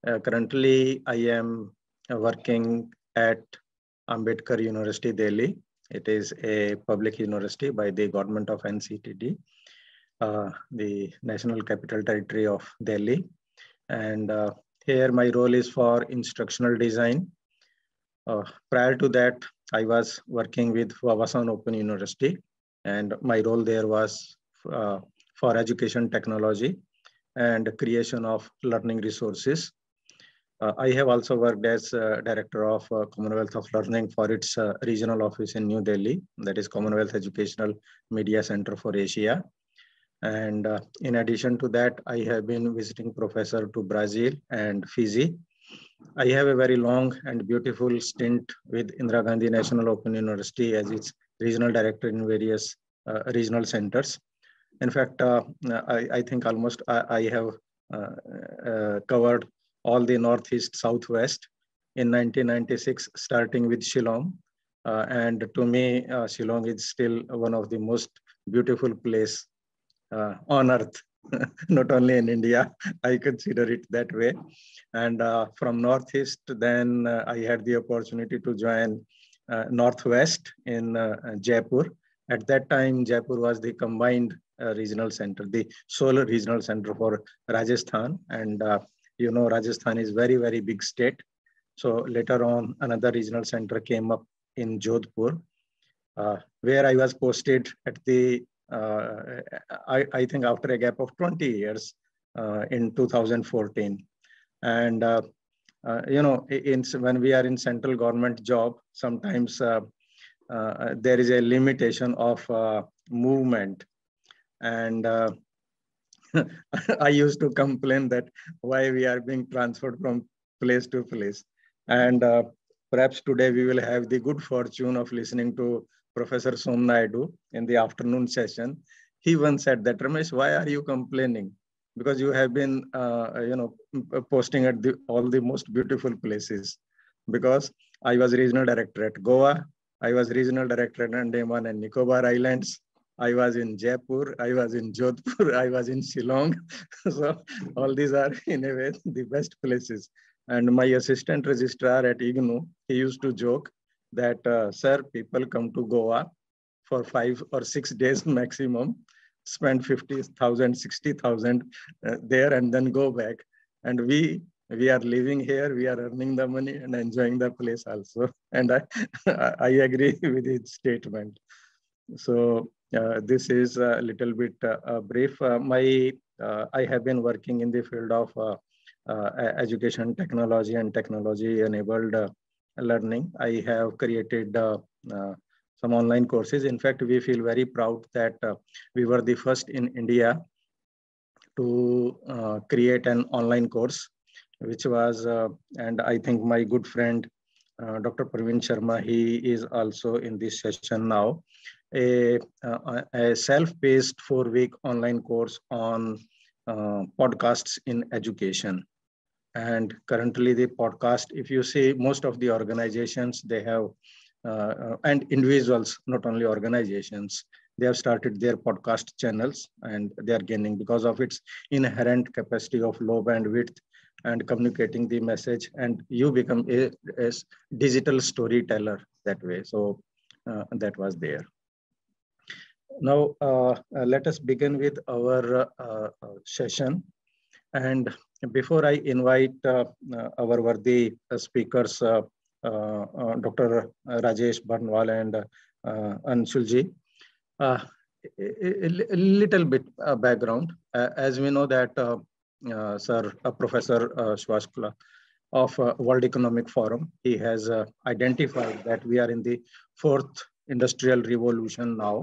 Currently, I am working at Ambedkar University, Delhi. It is a public university by the government of NCTD, the National Capital Territory of Delhi. And here my role is for instructional design. Prior to that, I was working with Wawasan Open University, and my role there was for education technology and creation of learning resources. I have also worked as director of Commonwealth of Learning for its regional office in New Delhi, that is Commonwealth Educational Media Center for Asia. And in addition to that, I have been visiting professor to Brazil and Fiji. I have a very long and beautiful stint with Indira Gandhi National Open University as its regional director in various regional centers. In fact, I think almost I have covered all the Northeast, Southwest in 1996, starting with Shillong. And to me, Shillong is still one of the most beautiful place on earth, not only in India, I consider it that way. And from Northeast, then I had the opportunity to join Northwest in Jaipur. At that time, Jaipur was the combined regional center, the sole regional center for Rajasthan. And you know, Rajasthan is very, very big state. So later on, another regional center came up in Jodhpur, where I was posted at the I think after a gap of 20 years in 2014. And, you know, when we are in central government job, sometimes there is a limitation of movement. And I used to complain that why we are being transferred from place to place. And perhaps today we will have the good fortune of listening to Professor Som Naidu in the afternoon session. He once said that, Ramesh, why are you complaining? Because you have been, you know, posting at all the most beautiful places. Because I was regional director at Goa, I was regional director at Andaman and Nicobar Islands, I was in Jaipur, I was in Jodhpur, I was in Shillong. So all these are in a way the best places. And my assistant registrar at IGNOU, he used to joke that, sir, people come to Goa for 5 or 6 days maximum, spend 50,000, 60,000 there and then go back. And we are living here, we are earning the money and enjoying the place also. And I agree with his statement. So this is a little bit brief. I have been working in the field of education technology and technology enabled learning. I have created some online courses. In fact, we feel very proud that we were the first in India to create an online course, which was, and I think my good friend, Dr. Praveen Sharma, he is also in this session now, a self-paced 4-week online course on podcasts in education. And currently the podcast, if you see most of the organizations, they have, and individuals, not only organizations, they have started their podcast channels and they are gaining because of its inherent capacity of low bandwidth and communicating the message, and you become a digital storyteller that way. So that was there. Now, let us begin with our session. And before I invite our worthy speakers, Dr. Rajesh Barnwal and Anshulji, a little bit background. As we know that Professor Swashkla of World Economic Forum, he has identified that we are in the 4th industrial revolution now.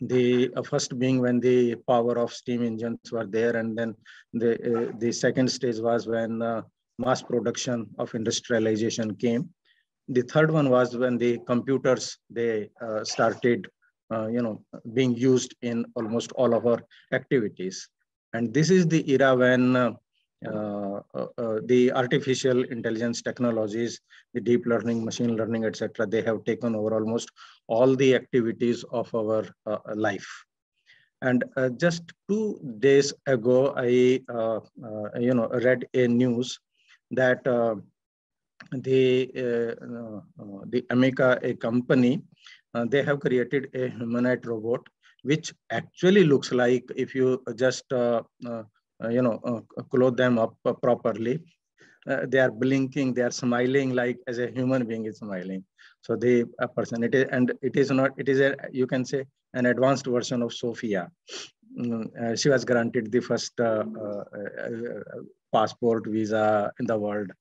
The first being when the power of steam engines were there, and then the second stage was when mass production of industrialization came. The third one was when the computers, they started being used in almost all of our activities. And this is the era when the artificial intelligence technologies, the deep learning, machine learning, etc., they have taken over almost all the activities of our life. And just 2 days ago, I read a news that the Amica, a company, they have created a humanoid robot, which actually looks like, if you just clothe them up properly, they are blinking, they are smiling like as a human being is smiling. So the person, it is not, it is a, you can say, an advanced version of Sophia. She was granted the first passport visa in the world,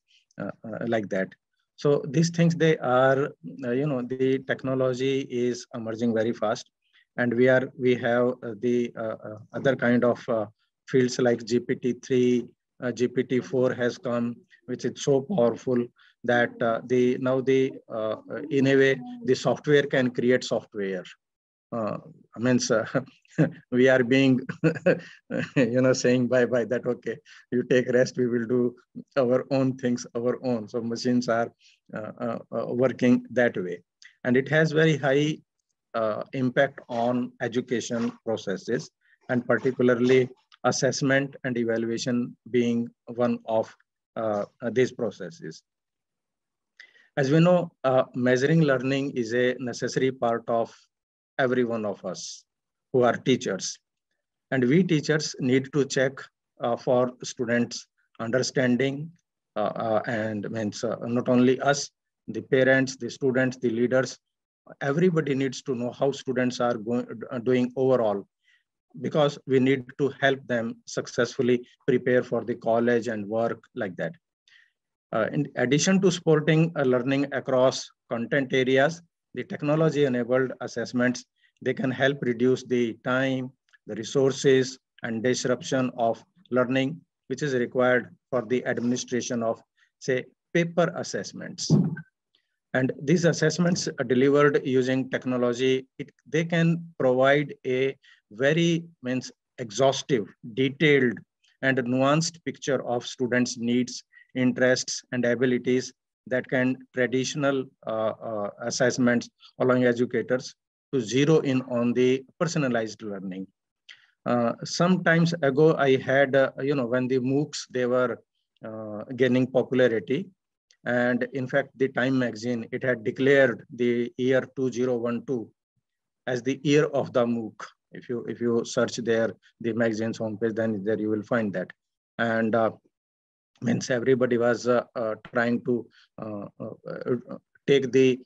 like that. So these things, they are, the technology is emerging very fast, and we have the other kind of fields like GPT-3, GPT-4 has come, which is so powerful that in a way, the software can create software. Means we are being saying bye bye, that okay, you take rest, we will do our own things, our own. So machines are working that way, and it has very high impact on education processes, and particularly assessment and evaluation being one of these processes. As we know, measuring learning is a necessary part of every one of us who are teachers. And we teachers need to check for students' understanding, and means not only us, the parents, the students, the leaders, everybody needs to know how students are doing overall, because we need to help them successfully prepare for the college and work, like that. In addition to supporting learning across content areas, the technology-enabled assessments, they can help reduce the time, the resources, and disruption of learning, which is required for the administration of, say, paper assessments. And these assessments are delivered using technology. They can provide a very exhaustive, detailed, and nuanced picture of students' needs, interests, and abilities that can traditional assessments, allowing educators to zero in on the personalized learning. Sometimes ago, I had, when the MOOCs, they were gaining popularity. And in fact, the Time magazine, it had declared the year 2012 as the year of the MOOC. If you search there, the magazine's homepage, then there you will find that. And means everybody was trying to take the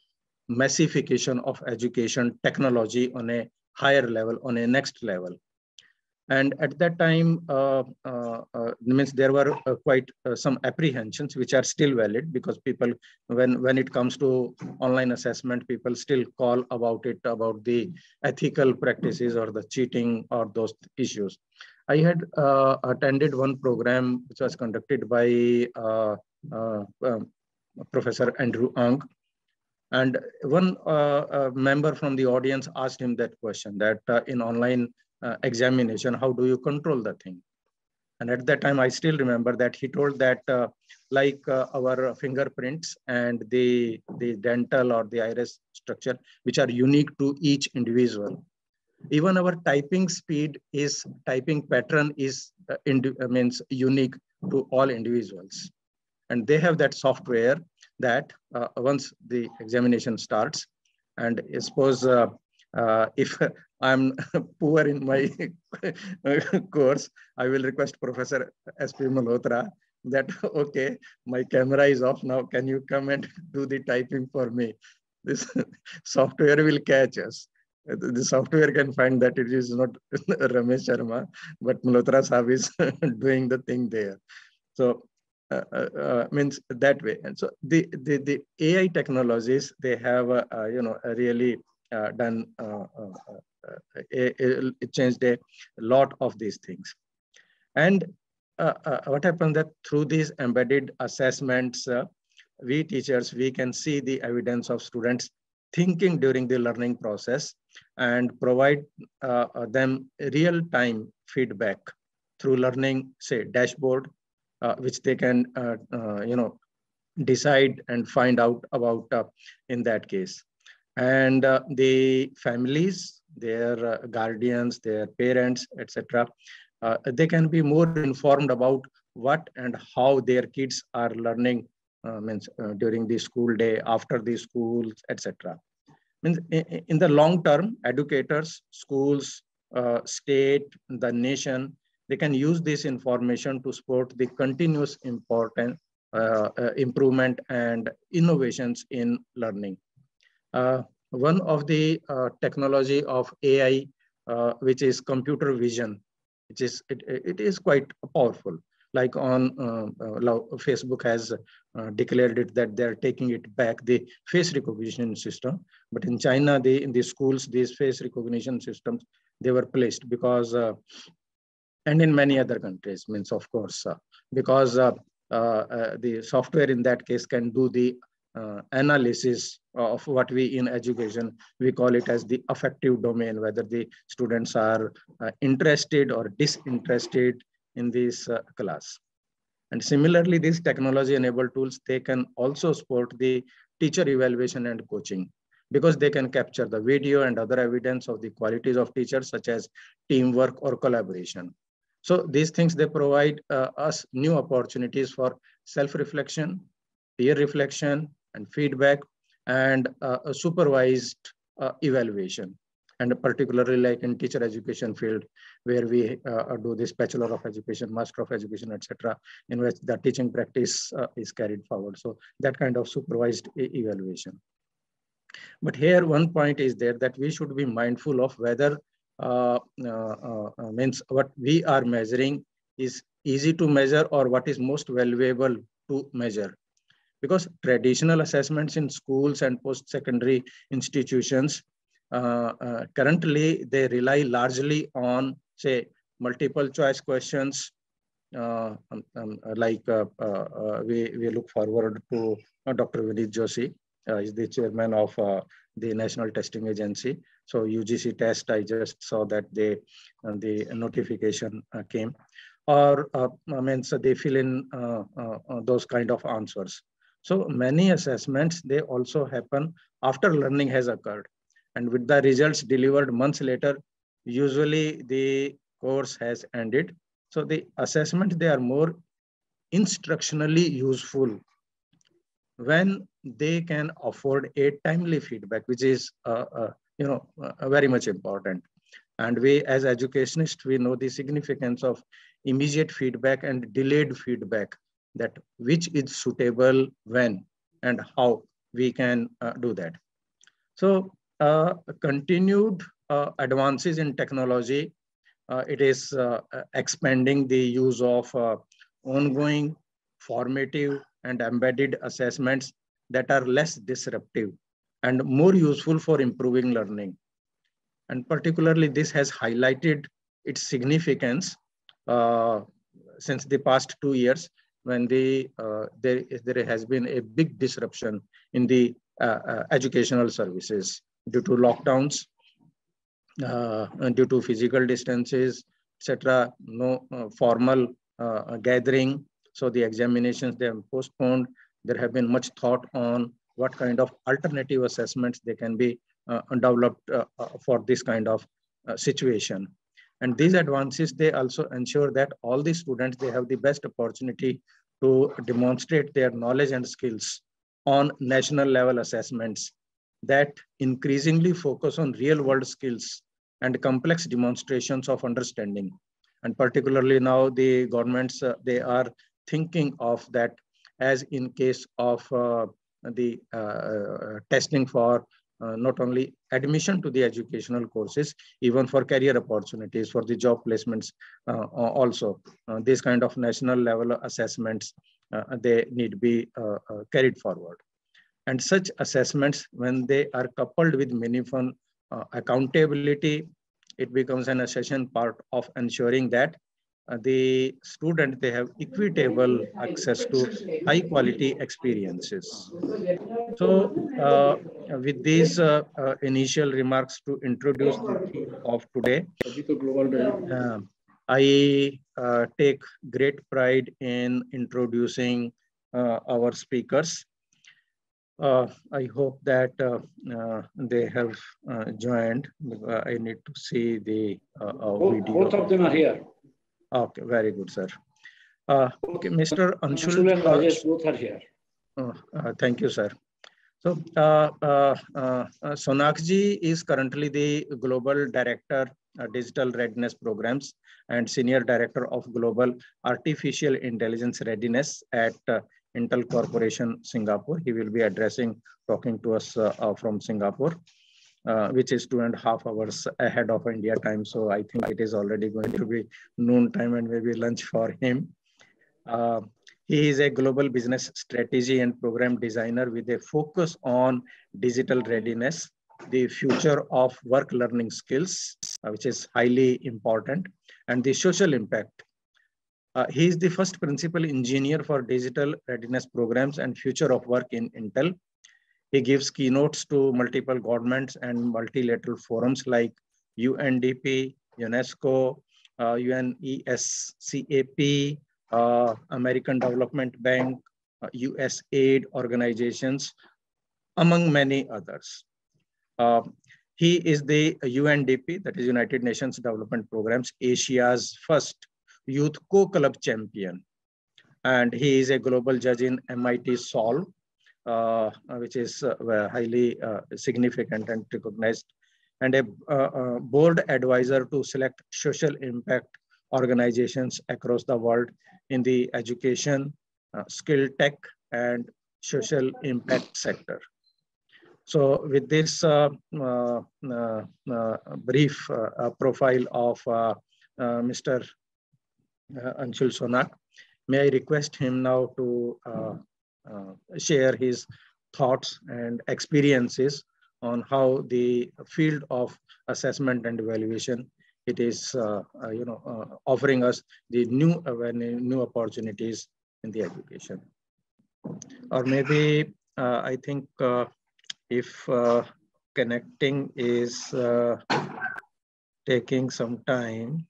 massification of education technology on a higher level, on a next level. And at that time, means there were quite some apprehensions, which are still valid, because people, when it comes to online assessment, people still call about the ethical practices or the cheating or those issues. I had attended one program which was conducted by Professor Andrew Ng. And one member from the audience asked him that question, that in online examination, how do you control the thing? And at that time, I still remember that he told that like our fingerprints and the dental or the iris structure, which are unique to each individual, even our typing speed typing pattern is means unique to all individuals. And they have that software that once the examination starts, and suppose if I'm poor in my course, I will request Professor S.P. Malhotra that, okay, my camera is off now, can you come and do the typing for me? This software will catch us. The software can find that it is not Ramesh Sharma, but Malhotra Sahib is doing the thing there. So means that way. And so the AI technologies, they have really done it changed a lot of these things. And what happened that through these embedded assessments, we teachers, we can see the evidence of students thinking during the learning process, and provide them real-time feedback through learning, say, dashboard, which they can decide and find out about in that case. And the families, their guardians, their parents, etc. They can be more informed about what and how their kids are learning during the school day, after the schools, etc. Means in the long term, educators, schools, state, the nation, they can use this information to support the continuous improvement and innovations in learning. One of the technology of AI, which is computer vision, it is quite powerful. Like on Facebook has declared it that they're taking it back, the face recognition system. But in China, in the schools, these face recognition systems, they were placed because, and in many other countries, means of course, because the software in that case can do the analysis of what we in education, we call it as the affective domain, whether the students are interested or disinterested in this class. And similarly, these technology-enabled tools, they can also support the teacher evaluation and coaching, because they can capture the video and other evidence of the qualities of teachers, such as teamwork or collaboration. So these things, they provide us new opportunities for self-reflection, peer reflection, and feedback, and a supervised evaluation. And particularly like in teacher education field, where we do this Bachelor of Education, Master of Education, etc., in which the teaching practice is carried forward. So that kind of supervised evaluation. But here one point is there, that we should be mindful of whether means what we are measuring is easy to measure or what is most valuable to measure. Because traditional assessments in schools and post-secondary institutions, currently they rely largely on, say, multiple choice questions, we look forward to Dr. Vineet Joshi, is the chairman of the National Testing Agency. So UGC test, I just saw that the notification came, or means they fill in those kind of answers. So many assessments, they also happen after learning has occurred, and with the results delivered months later, usually the course has ended. So the assessments, they are more instructionally useful when they can afford a timely feedback, which is very much important. And we as educationists, we know the significance of immediate feedback and delayed feedback, that which is suitable when and how we can do that. So continued advances in technology, it is expanding the use of ongoing, formative, and embedded assessments that are less disruptive and more useful for improving learning. And particularly, this has highlighted its significance since the past 2 years, when there has been a big disruption in the educational services due to lockdowns, and due to physical distances, etc., no formal gathering. So the examinations, they have postponed. There have been much thought on what kind of alternative assessments they can be developed for this kind of situation. And these advances, they also ensure that all the students, they have the best opportunity to demonstrate their knowledge and skills on national level assessments that increasingly focus on real world skills and complex demonstrations of understanding. And particularly now the governments, they are thinking of that, as in case of the testing for not only admission to the educational courses, even for career opportunities, for the job placements also. These kind of national level assessments, they need to be carried forward. And such assessments, when they are coupled with meaningful accountability, it becomes an essential part of ensuring that the student, they have equitable access to high quality experiences. So with these initial remarks to introduce the theme of today, I take great pride in introducing our speakers. I hope that they have joined. I need to see the video. Both of them are here. Okay, very good, sir. Okay, Mr. Anshul and Rajesh both are here. Thank you, sir. So, Sonakji is currently the Global Director, Digital Readiness Programs and Senior Director of Global Artificial Intelligence Readiness at Intel Corporation, Singapore. He will be talking to us from Singapore, which is 2.5 hours ahead of India time. So I think it is already going to be noon time and maybe lunch for him. He is a global business strategy and program designer with a focus on digital readiness, the future of work learning skills, which is highly important, and the social impact. He is the first principal engineer for digital readiness programs and future of work in Intel. He gives keynotes to multiple governments and multilateral forums like UNDP, UNESCO, UNESCAP, American Development Bank, USAID organizations, among many others. He is the UNDP, that is United Nations Development Programs, Asia's first youth co-club champion. And he is a global judge in MIT Solve, which is highly significant and recognized, and a board advisor to select social impact organizations across the world in the education, skill tech, and social impact sector. So with this brief profile of Mr. Anshul Sonak, may I request him now to share his thoughts and experiences on how the field of assessment and evaluation, it is offering us the new opportunities in the education. Or maybe I think if connecting is taking some time,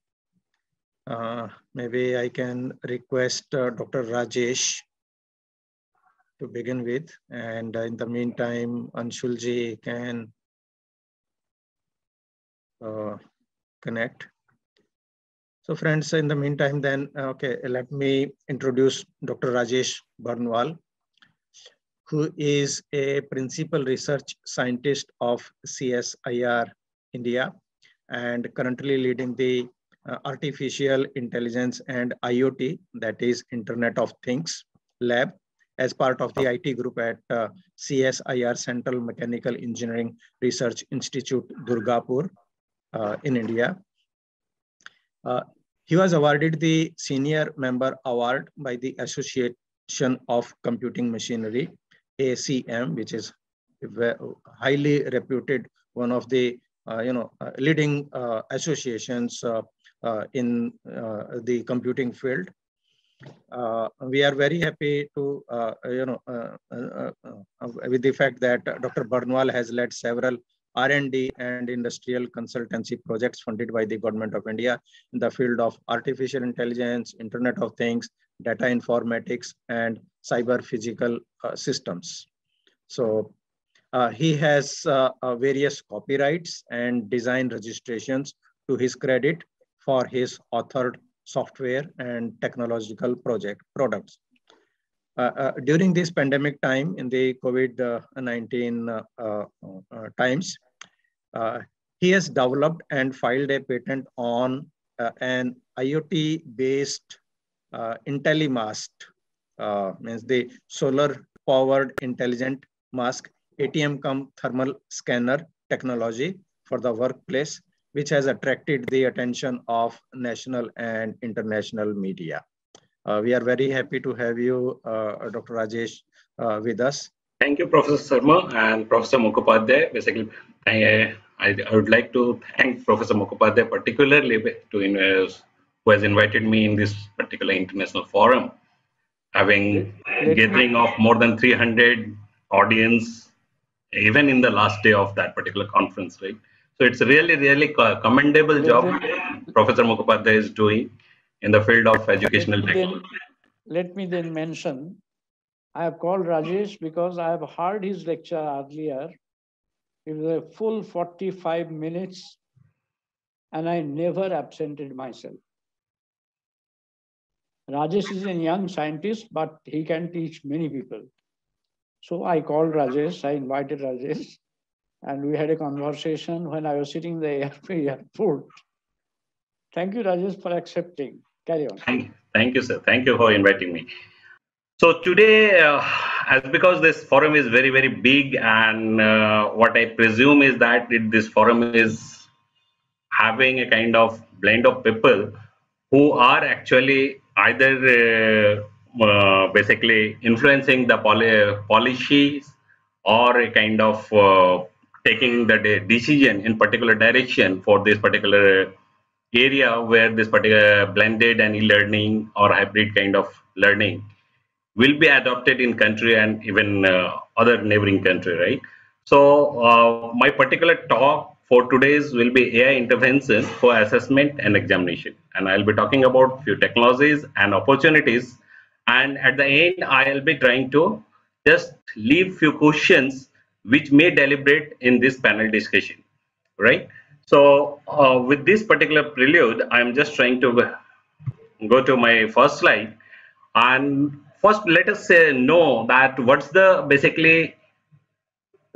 maybe I can request Dr. Rajesh to begin with, and in the meantime, Anshulji can connect. So friends, in the meantime then, okay, let me introduce Dr. Rajesh Barnwal, who is a principal research scientist of CSIR India and currently leading the Artificial Intelligence and IoT, that is Internet of Things lab, as part of the IT group at CSIR Central Mechanical Engineering Research Institute, Durgapur in India. He was awarded the Senior Member Award by the Association of Computing Machinery, ACM, which is highly reputed, one of the leading associations in the computing field. We are very happy to, with the fact that Dr. Barnwal has led several R&D and industrial consultancy projects funded by the Government of India in the field of artificial intelligence, Internet of Things, data informatics, and cyber physical systems. So he has various copyrights and design registrations to his credit for his authored software and technological products. During this pandemic time, in the COVID-19 times, he has developed and filed a patent on an IoT-based IntelliMask, means the solar-powered intelligent mask ATM cum thermal scanner technology for the workplace, which has attracted the attention of national and international media. We are very happy to have you, Dr. Rajesh, with us. Thank you, Professor Sharma and Professor Mukhopadhyay. Basically, I would like to thank Professor Mukhopadhyay particularly who has invited me in this particular international forum, having a gathering of more than 300 audience, even in the last day of that particular conference, right? So it's a really, really commendable job Professor Mukhopadhyay is doing in the field of educational technology. Let me then mention, I have called Rajesh because I have heard his lecture earlier. It was a full 45 minutes and I never absented myself. Rajesh is a young scientist, but he can teach many people. So I called Rajesh, I invited Rajesh, and we had a conversation when I was sitting in the airport. Thank you, Rajesh, for accepting. Carry on. Thank you, sir. Thank you for inviting me. So today, as because this forum is very, very big, and what I presume is that this forum is having a kind of blend of people who are actually either basically influencing the policies or a kind of taking the decision in particular direction for this particular area where this particular blended and e-learning or hybrid kind of learning will be adopted in country and even other neighboring country, right? So my particular talk for today's will be AI intervention for assessment and examination, and I'll be talking about few technologies and opportunities, and at the end I'll be trying to just leave few questions which may deliberate in this panel discussion, right? So with this particular prelude, I'm just trying to go to my first slide. And first, let us know that what's the basically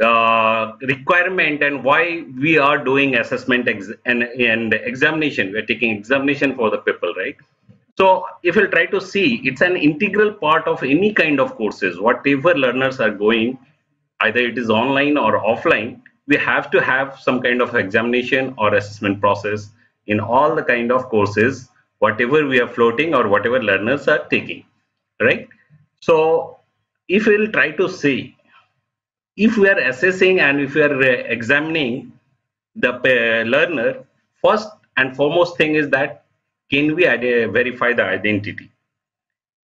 requirement and why we are doing assessment and examination. We're taking examination for the people, right? So if you'll try to see, it's an integral part of any kind of courses. Whatever learners are going, either it is online or offline, we have to have some kind of examination or assessment process in all the kind of courses, whatever we are floating or whatever learners are taking, right? So if we'll try to see, if we are assessing and if we are examining the learner, first and foremost thing is that can we verify the identity?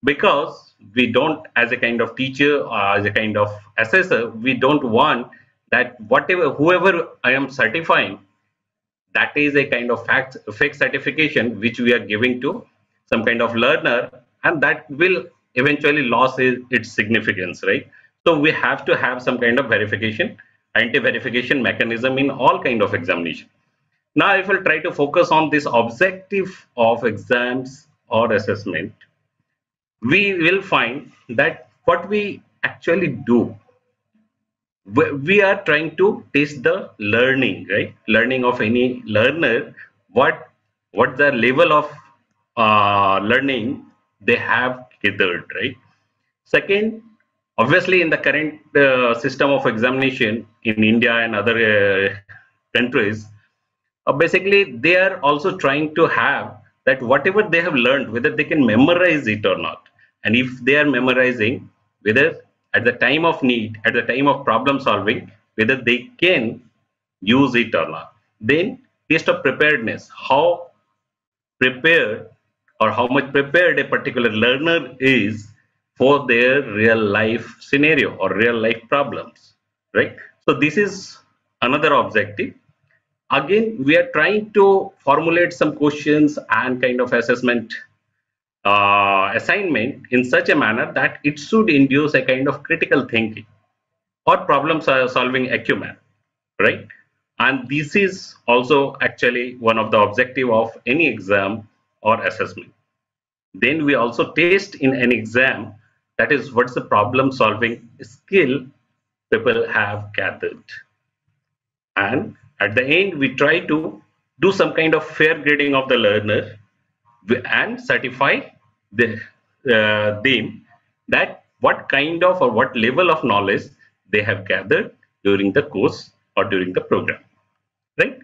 Because we don't, as a kind of teacher or as a kind of assessor, we don't want that whatever whoever I am certifying, that is a kind of fake certification which we are giving to some kind of learner, and that will eventually lose its significance, right? So we have to have some kind of verification, anti-verification mechanism in all kind of examination. Now if we'll try to focus on this objective of exams or assessment, we will find that what we actually do, we are trying to test the learning, right? Learning of any learner, what the level of learning they have gathered, right? Second, obviously in the current system of examination in India and other countries, basically they are also trying to have that whatever they have learned, whether they can memorize it or not, and if they are memorizing, whether at the time of need, at the time of problem solving, whether they can use it or not. Then test of preparedness, how prepared or how much prepared a particular learner is for their real life scenario or real life problems, right? So this is another objective. Again, we are trying to formulate some questions and kind of assessment assignment in such a manner that it should induce a kind of critical thinking or problem solving acumen, right? And this is also actually one of the objective of any exam or assessment. Then we also test in an exam, that is what's the problem solving skill people have gathered. And at the end, we try to do some kind of fair grading of the learner and certify them that what kind of or what level of knowledge they have gathered during the course or during the program, right?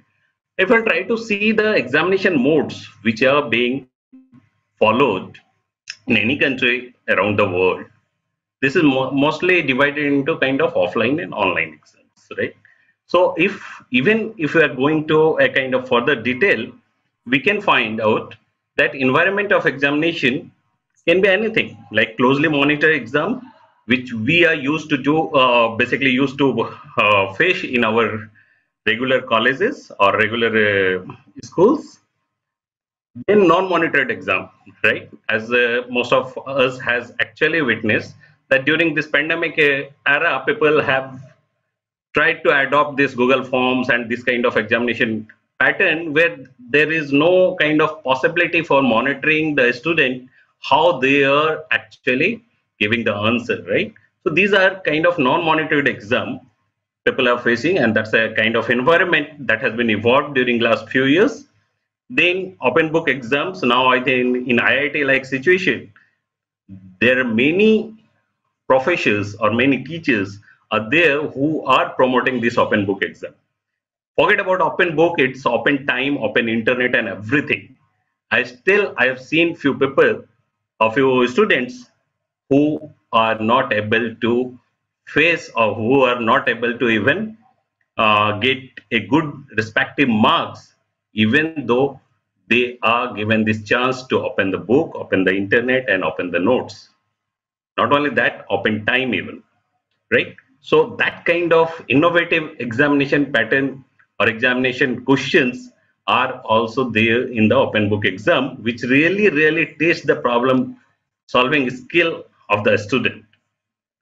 If I try to see the examination modes which are being followed in any country around the world, this is mostly divided into kind of offline and online exams, right? So even if we are going to a kind of further detail, we can find out that environment of examination can be anything like closely monitored exam, which we are used to do, basically used to face in our regular colleges or regular schools. Then non-monitored exam, right? As most of us has actually witnessed that during this pandemic era, people have tried to adopt this Google Forms and this kind of examination pattern where there is no kind of possibility for monitoring the student how they are actually giving the answer, right? So these are kind of non-monitored exam people are facing, and that's a kind of environment that has been evolved during last few years. Then open book exams, now I think in IIT like situation, there are many professors or many teachers are there who are promoting this open book exam. Forget about open book, it's open time, open internet and everything. I have seen few people, a few students who are not able to face or who are not able to even get a good respective marks, even though they are given this chance to open the book, open the internet and open the notes. Not only that, open time even, right? So that kind of innovative examination pattern or examination questions are also there in the open book exam, which really test the problem solving skill of the student.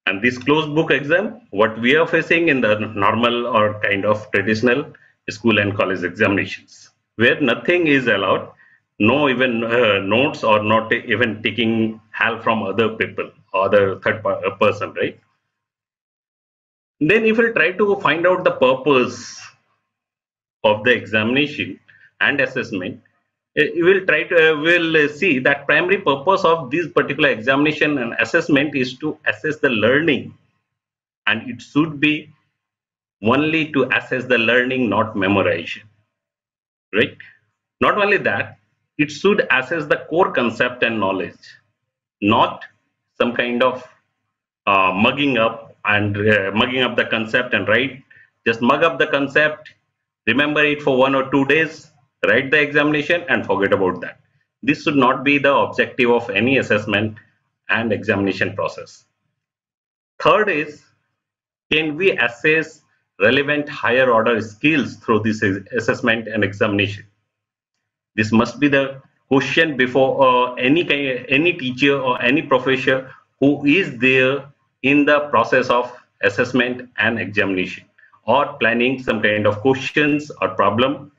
And this closed book exam, what we are facing in the normal or kind of traditional school and college examinations, where nothing is allowed, no even notes or not even taking help from other people, other third person, right? Then if we try to find out the purpose of the examination and assessment, we'll see that primary purpose of this particular examination and assessment is to assess the learning, and it should be only to assess the learning, not memorization, right? Not only that, it should assess the core concept and knowledge, not some kind of mugging up and mugging up the concept and just mug up the concept, remember it for 1 or 2 days, write the examination and forget about that. This should not be the objective of any assessment and examination process. Third is, can we assess relevant higher order skills through this assessment and examination? This must be the question before any teacher or any professor who is there in the process of assessment and examination, or planning some kind of questions or problem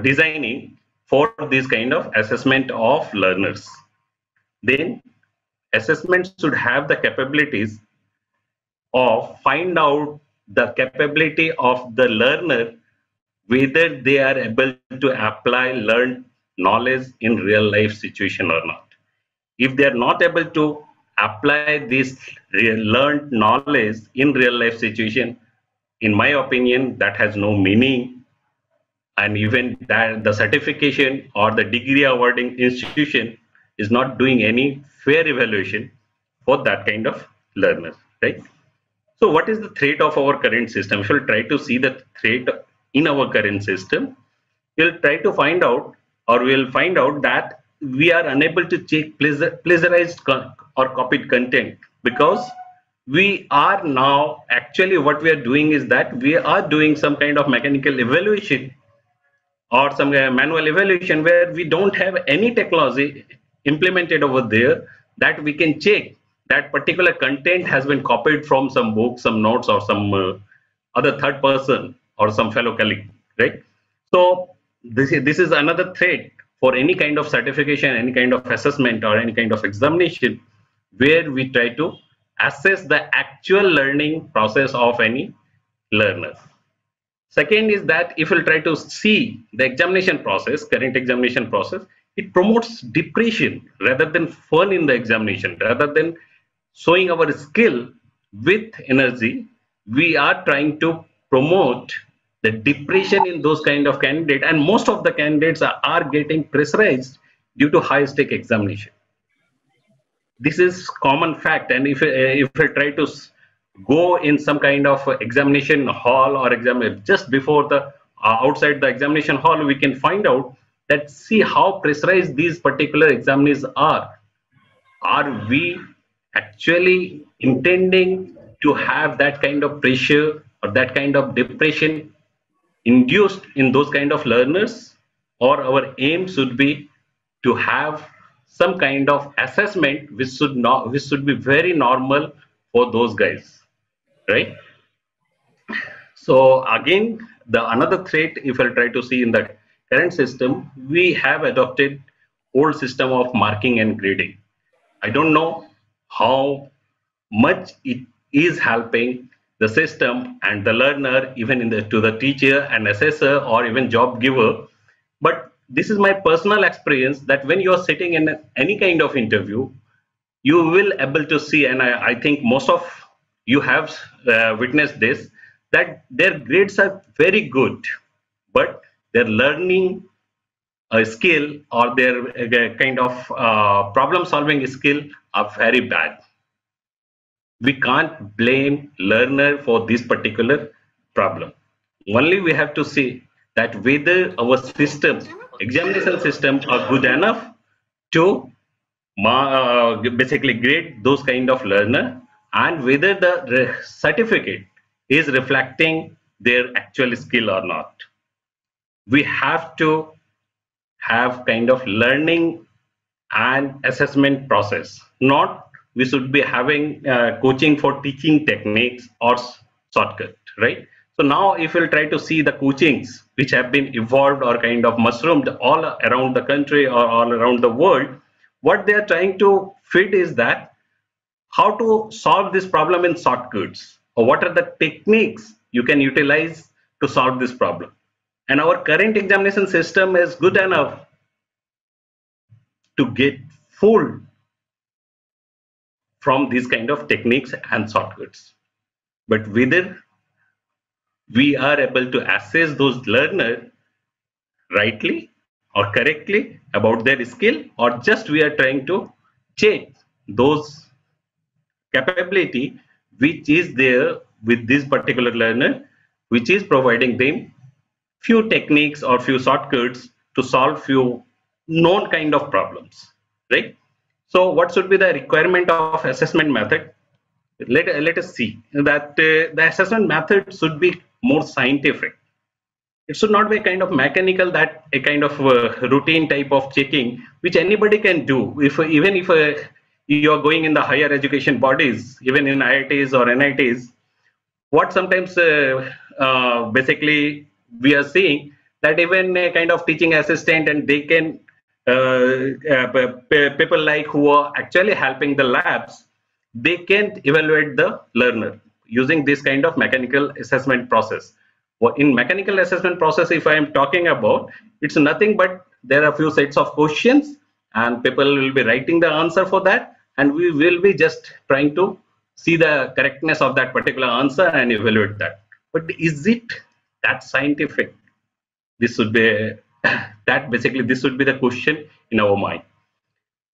designing for this kind of assessment of learners. Then assessment should have the capabilities of find out the capability of the learner, whether they are able to apply learned knowledge in real life situation or not. If they are not able to apply this learned knowledge in real life situation, in my opinion, that has no meaning, and even that the certification or the degree awarding institution is not doing any fair evaluation for that kind of learners, right? So what is the threat of our current system? If we'll try to see the threat in our current system, we'll try to find out, or we'll find out that we are unable to check plagiarized or copied content, because we are now actually what we are doing is that we are doing some kind of mechanical evaluation or some manual evaluation where we don't have any technology implemented over there that we can check that particular content has been copied from some book, some notes, or some other third person or some fellow colleague, right? So this is another threat for any kind of certification, any kind of assessment, or any kind of examination where we try to assess the actual learning process of any learner. Second is that if we'll try to see the examination process, current examination process, it promotes depression rather than fun in the examination. Rather than showing our skill with energy, we are trying to promote the depression in those kind of candidates, and most of the candidates are getting pressurized due to high stake examination. This is common fact, and if we try to go in some kind of examination hall or exam just before the outside the examination hall, we can find out that see how pressurized these particular examinees are. Are we actually intending to have that kind of pressure or that kind of depression induced in those kind of learners, or our aim should be to have some kind of assessment which should be very normal for those guys, right? So again, the another threat, if I try to see in the current system, we have adopted old system of marking and grading. I don't know how much it is helping the system and the learner, even in the to the teacher and assessor or even job giver. But this is my personal experience that when you are sitting in any kind of interview, you will able to see, and I think most of you have witnessed this, that their grades are very good, but their learning skill or their kind of problem solving skill are very bad. We can't blame learner for this particular problem. Only we have to see that whether our systems, examination systems are good enough to basically grade those kind of learner, and whether the certificate is reflecting their actual skill or not. We have to have kind of learning and assessment process. Not we should be having coaching for teaching techniques or shortcut, right? So now if we'll try to see the coachings which have been evolved or kind of mushroomed all around the country or all around the world, what they are trying to fit is that how to solve this problem in shortcuts, or what are the techniques you can utilize to solve this problem. And our current examination system is good enough to get fooled from these kind of techniques and shortcuts. But whether we are able to assess those learners rightly or correctly about their skill, or just we are trying to check those capability which is there with this particular learner, which is providing them few techniques or few shortcuts to solve few known kind of problems, right? So what should be the requirement of assessment method? Let us see that the assessment method should be more scientific. It should not be a kind of mechanical, that a kind of routine type of checking which anybody can do. Even if you are going in the higher education bodies, even in IITs or NITs, what sometimes basically we are seeing that even a kind of teaching assistant, and they can people like who are actually helping the labs, they can evaluate the learner using this kind of mechanical assessment process. In mechanical assessment process, if I am talking about, it's nothing but there are a few sets of questions and people will be writing the answer for that, and we will be just trying to see the correctness of that particular answer and evaluate that. But is it that scientific? This should be that basically this should be the question in our mind.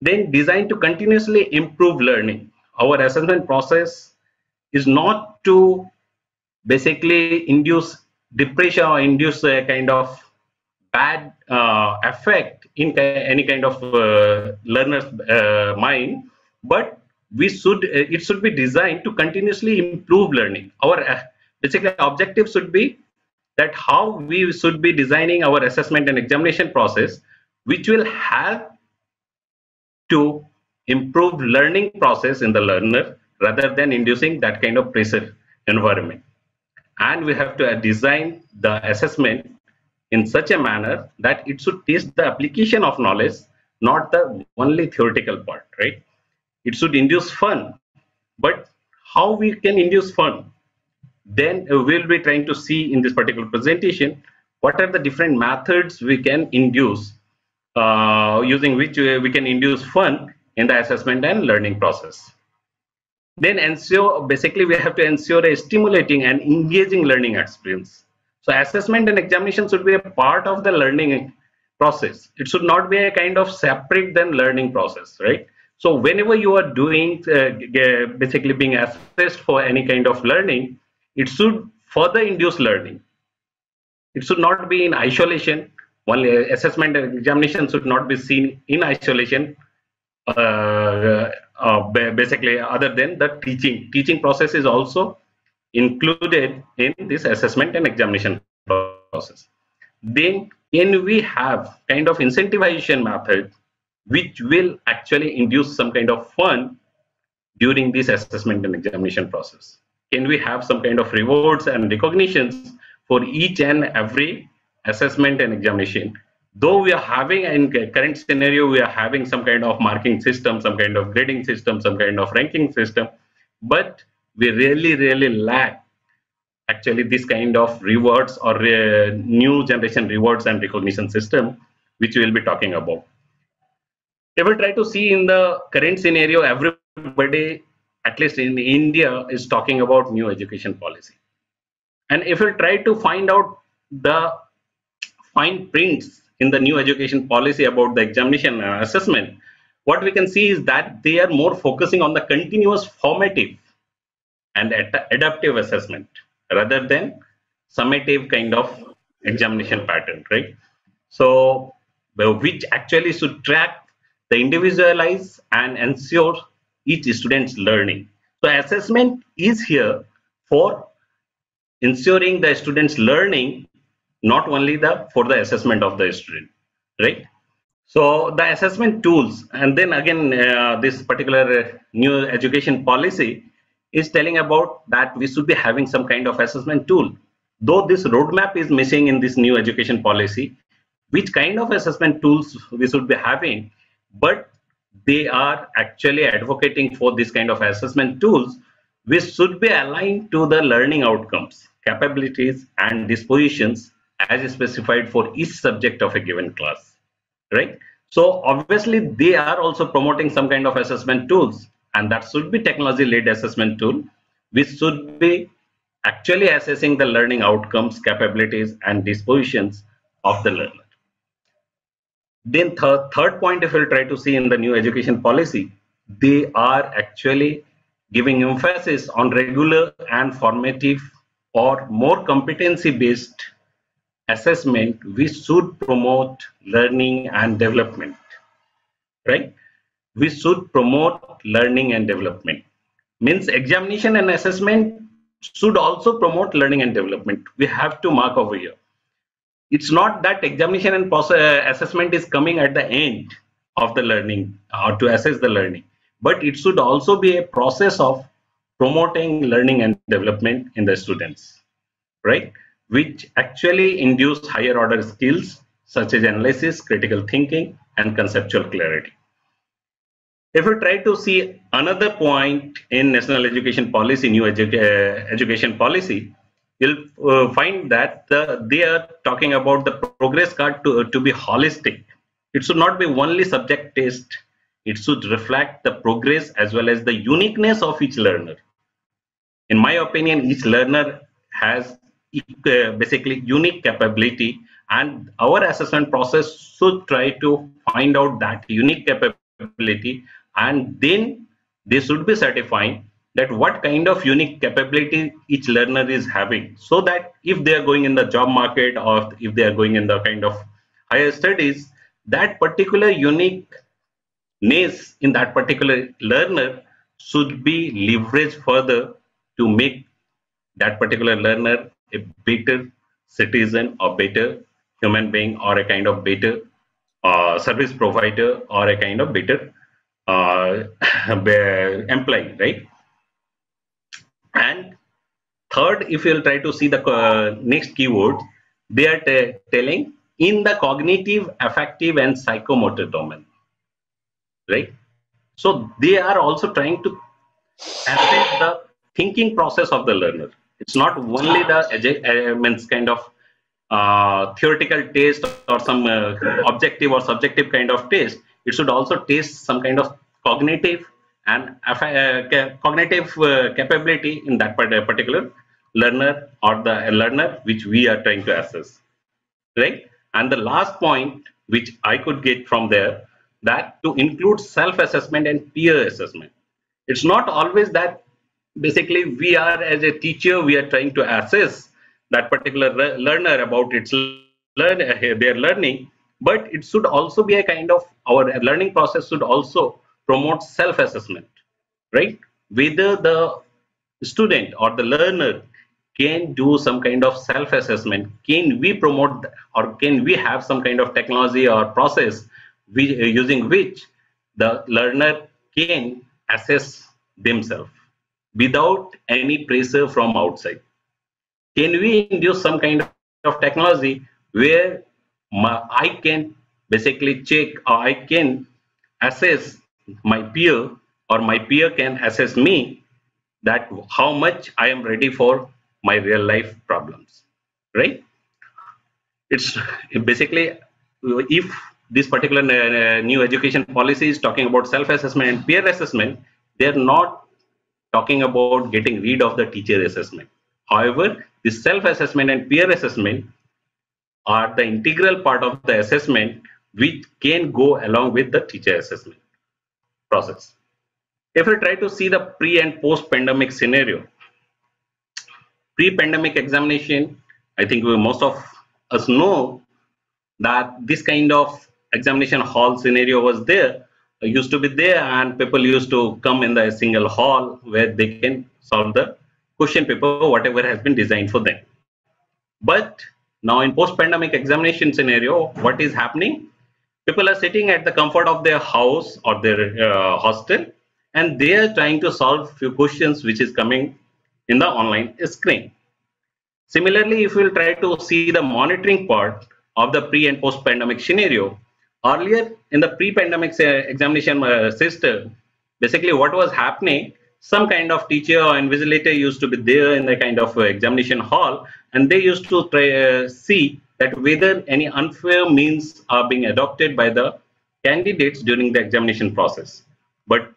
Then designed to continuously improve learning. Our assessment process is not to basically induce depression or induce a kind of bad effect in any kind of learner's mind, but it should be designed to continuously improve learning. Our basically objective should be that how we should be designing our assessment and examination process, which will help to improve learning process in the learner rather than inducing that kind of pressure environment. And we have to design the assessment in such a manner that it should test the application of knowledge, not the only theoretical part, right? It should induce fun, but how we can induce fun? Then we'll be trying to see in this particular presentation what are the different methods we can induce, using which we can induce fun in the assessment and learning process. Then ensure, basically we have to ensure a stimulating and engaging learning experience. So assessment and examination should be a part of the learning process. It should not be a kind of separate than learning process, right? So whenever you are doing basically being assessed for any kind of learning, it should further induce learning. It should not be in isolation. One assessment and examination should not be seen in isolation. Basically, other than the teaching process is also included in this assessment and examination process. Then we have kind of incentivization method which will actually induce some kind of fun during this assessment and examination process? Can we have some kind of rewards and recognitions for each and every assessment and examination? Though we are having, in current scenario, we are having some kind of marking system, some kind of grading system, some kind of ranking system, but we really lack actually this kind of rewards or new generation rewards and recognition system, which we will be talking about. If we try to see in the current scenario, everybody, at least in India, is talking about new education policy. And if we try to find out the fine prints in the new education policy about the examination and assessment, what we can see is that they are more focusing on the continuous formative and adaptive assessment rather than summative kind of examination pattern, right? So, which actually should track the individualize and ensure each student's learning. So assessment is here for ensuring the student's learning, not only for the assessment of the student, right? So the assessment tools, and then again, this particular new education policy is telling about that we should be having some kind of assessment tool. Though this roadmap is missing in this new education policy, which kind of assessment tools we should be having, but they are actually advocating for this kind of assessment tools, which should be aligned to the learning outcomes, capabilities, and dispositions as specified for each subject of a given class, right? So obviously they are also promoting some kind of assessment tools, and that should be technology-led assessment tool, which should be actually assessing the learning outcomes, capabilities, and dispositions of the learner. Then third point, if we'll try to see in the new education policy, they are actually giving emphasis on regular and formative or more competency-based assessment, which should promote learning and development, right? We should promote learning and development. Means examination and assessment should also promote learning and development. We have to mark over here. It's not that examination and assessment is coming at the end of the learning or to assess the learning, but it should also be a process of promoting learning and development in the students, right? Which actually induce higher order skills such as analysis, critical thinking, and conceptual clarity. If we try to see another point in national education policy, new education policy, you'll find that they are talking about the progress card to be holistic. It should not be only subject based. It should reflect the progress as well as the uniqueness of each learner. In my opinion, each learner has basically unique capability, and our assessment process should try to find out that unique capability, and then they should be certifying that what kind of unique capability each learner is having, so that if they are going in the job market or if they are going in the kind of higher studies, that particular uniqueness in that particular learner should be leveraged further to make that particular learner a better citizen or better human being or a kind of better service provider or a kind of better employee, right? And third, if you'll try to see the next keyword, they are telling in the cognitive, affective, and psychomotor domain, right? So they are also trying to assess the thinking process of the learner. It's not only the kind of theoretical test or some objective or subjective kind of test. It should also test some kind of cognitive and cognitive capability in that particular learner or the learner which we are trying to assess, right? And the last point which I could get from there, that to include self-assessment and peer assessment. It's not always that basically we are as a teacher, we are trying to assess that particular learner about its their learning, but it should also be a kind of, our learning process should also promote self-assessment, right? Whether the student or the learner can do some kind of self-assessment, can we promote or can we have some kind of technology or process using which the learner can assess themselves without any pressure from outside. Can we induce some kind of technology where I can basically check, or I can assess my peer, or my peer can assess me, that how much I am ready for my real life problems, right? It's basically, if this particular new education policy is talking about self-assessment and peer assessment, they're not talking about getting rid of the teacher assessment. However, the self-assessment and peer assessment are the integral part of the assessment which can go along with the teacher assessment process. If we try to see the pre and post-pandemic scenario, pre-pandemic examination, I think most of us know that this kind of examination hall scenario was there, used to be there, and people used to come in the single hall where they can solve the question paper, whatever has been designed for them. But now in post-pandemic examination scenario, what is happening? People are sitting at the comfort of their house or their hostel, and they are trying to solve few questions which is coming in the online screen. Similarly, if we'll try to see the monitoring part of the pre and post pandemic scenario, earlier in the pre-pandemic examination system, basically what was happening, some kind of teacher or invigilator used to be there in the kind of examination hall, and they used to try, see that whether any unfair means are being adopted by the candidates during the examination process. But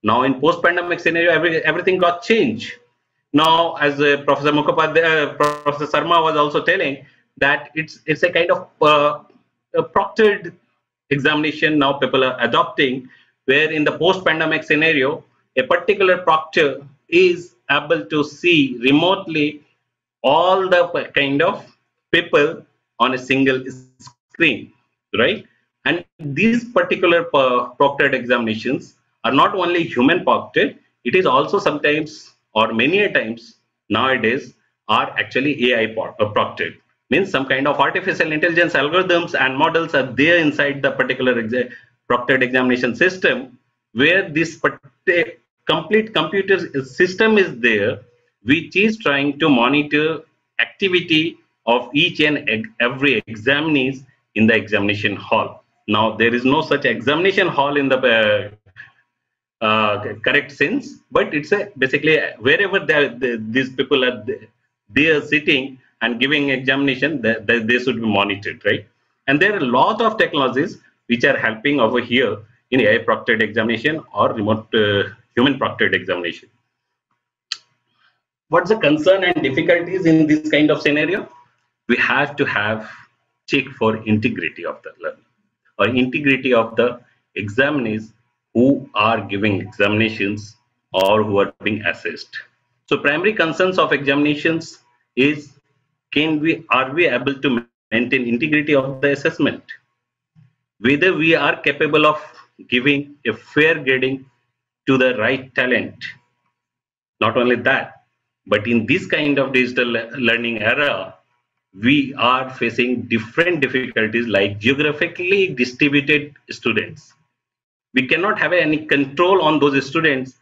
now in post-pandemic scenario, everything got changed. Now, as Professor Mukhopadhyay, Professor Sarma was also telling, that it's a kind of a proctored examination now people are adopting, where in the post-pandemic scenario, a particular proctor is able to see remotely all the kind of people on a single screen, right? And these particular proctored examinations are not only human proctored, it is also sometimes, or many a times nowadays, are actually AI proctored. Means some kind of artificial intelligence algorithms and models are there inside the particular proctored examination system, where this complete computer system is there, which is trying to monitor activity of each and every examinees in the examination hall. Now, there is no such examination hall in the correct sense, but it's basically wherever these people are they are sitting and giving examination, they should be monitored, right? And there are a lot of technologies which are helping over here in AI proctored examination or remote human proctored examination. What's the concern and difficulties in this kind of scenario? We have to have check for integrity of the learner or integrity of the examinees who are giving examinations or who are being assessed. So primary concerns of examinations is, are we able to maintain integrity of the assessment? Whether we are capable of giving a fair grading to the right talent. Not only that, but in this kind of digital learning era, we are facing different difficulties like geographically distributed students. We cannot have any control on those students'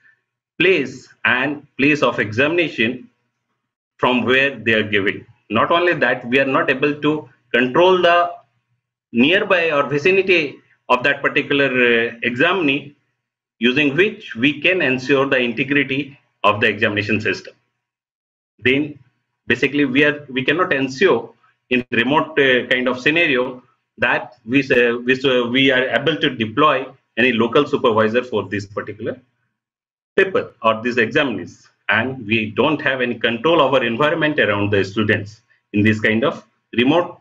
place and place of examination from where they are giving. Not only that, we are not able to control the nearby or vicinity of that particular examinee, using which we can ensure the integrity of the examination system. Then basically we cannot ensure in remote kind of scenario that we are able to deploy any local supervisor for this particular paper or these examinees, and we don't have any control over environment around the students in this kind of remote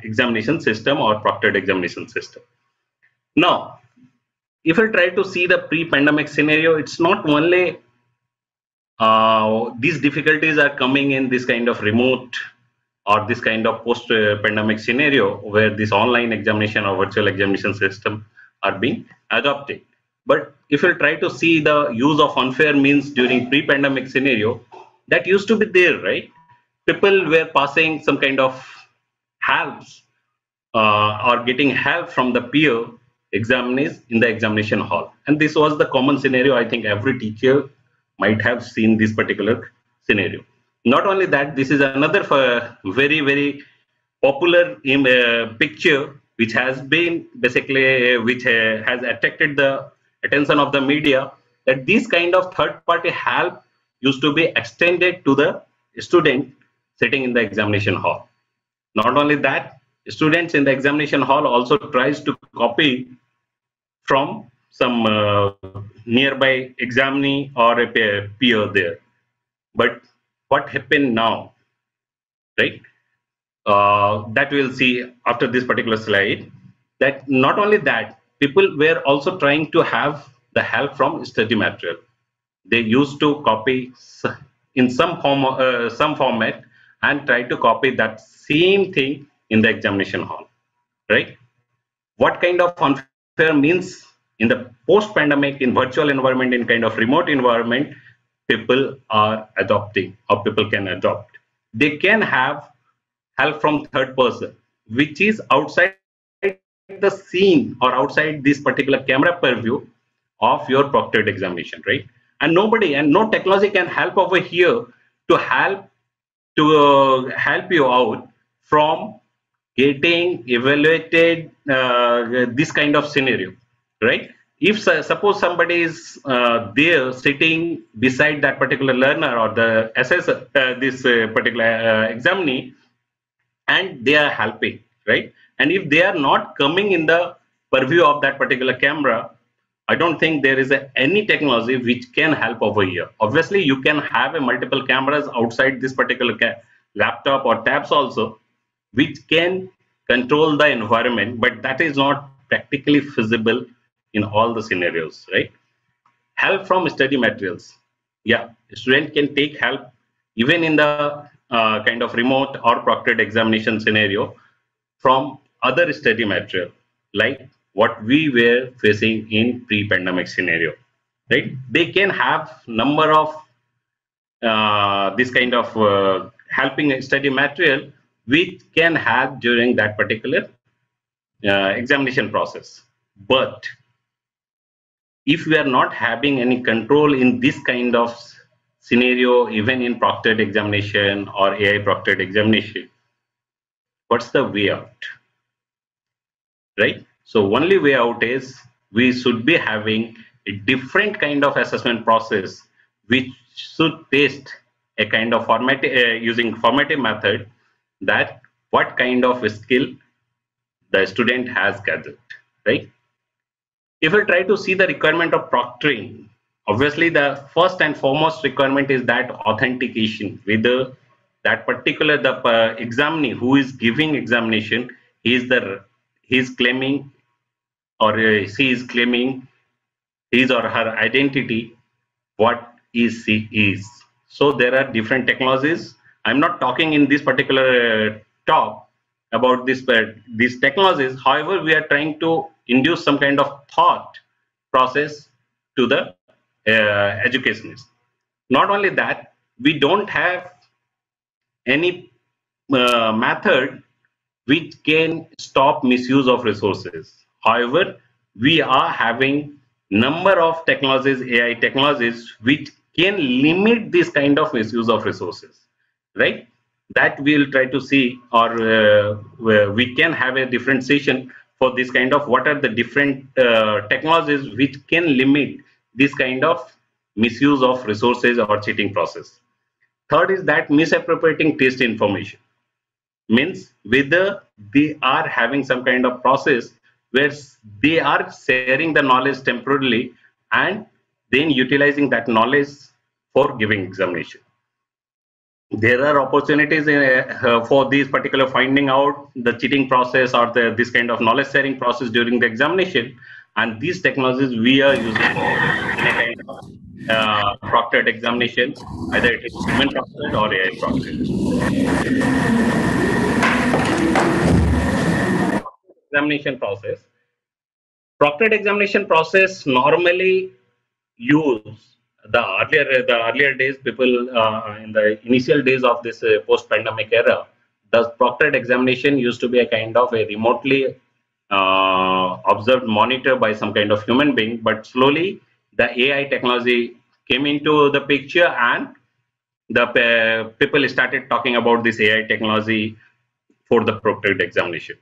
examination system or proctored examination system. Now, if I try to see the pre-pandemic scenario, it's not only these difficulties are coming in this kind of remote or this kind of post-pandemic scenario where this online examination or virtual examination system are being adopted. But if you try to see the use of unfair means during pre-pandemic scenario, that used to be there, right? People were passing some kind of helps or getting help from the peer examinees in the examination hall. And this was the common scenario. I think every teacher might have seen this particular scenario. Not only that, this is another very, very popular picture which has been basically which has attracted the attention of the media, that this kind of third party help used to be extended to the student sitting in the examination hall. Not only that, students in the examination hall also tries to copy from some nearby examinee or a peer there. But what happened now, right? That we'll see after this particular slide. That not only that, people were also trying to have the help from study material. They used to copy in some format and try to copy that same thing in the examination hall, right? What kind of unfair means in the post-pandemic, in virtual environment, in kind of remote environment, people are adopting or people can adopt. They can have help from third person, which is outside the scene or outside this particular camera purview of your proctored examination, right? And nobody and no technology can help over here to help you out from getting evaluated this kind of scenario, right? If suppose somebody is there sitting beside that particular learner or the assessor, this particular examinee, and they are helping, right? And if they are not coming in the purview of that particular camera, I don't think there is any technology which can help over here. Obviously, you can have a multiple cameras outside this particular laptop or tabs also, which can control the environment, but that is not practically feasible in all the scenarios, right? Help from study materials. Yeah, a student can take help even in the kind of remote or proctored examination scenario from other study material, like what we were facing in pre-pandemic scenario, right? They can have number of this kind of helping study material which can have during that particular examination process. But if we are not having any control in this kind of scenario, even in proctored examination or AI proctored examination, what's the way out, right? So only way out is we should be having a different kind of assessment process which should test a kind of using formative method, that what kind of skill the student has gathered, right? If we try to see the requirement of proctoring, obviously the first and foremost requirement is that authentication, whether that particular examinee who is giving examination is claiming or she is claiming his or her identity, what is she is. So there are different technologies. I'm not talking in this particular talk about these technologies. However, we are trying to induce some kind of thought process to the educationists. Not only that, we don't have any method which can stop misuse of resources. However, we are having number of technologies, AI technologies, which can limit this kind of misuse of resources, right? That we'll try to see, or we can have a differentiation for this kind of what are the different technologies which can limit this kind of misuse of resources or cheating process. Third is that misappropriating test information, means whether they are having some kind of process where they are sharing the knowledge temporarily and then utilizing that knowledge for giving examination. There are opportunities for these particular finding out the cheating process or this kind of knowledge sharing process during the examination, and these technologies we are using in a kind of proctored examination, either it is human proctored or AI proctored. Examination process. Proctored examination process normally use the earlier days, people in the initial days of this post-pandemic era, the proctored examination used to be a kind of a remotely observed monitor by some kind of human being, but slowly the AI technology came into the picture, and the people started talking about this AI technology for the proctored examination.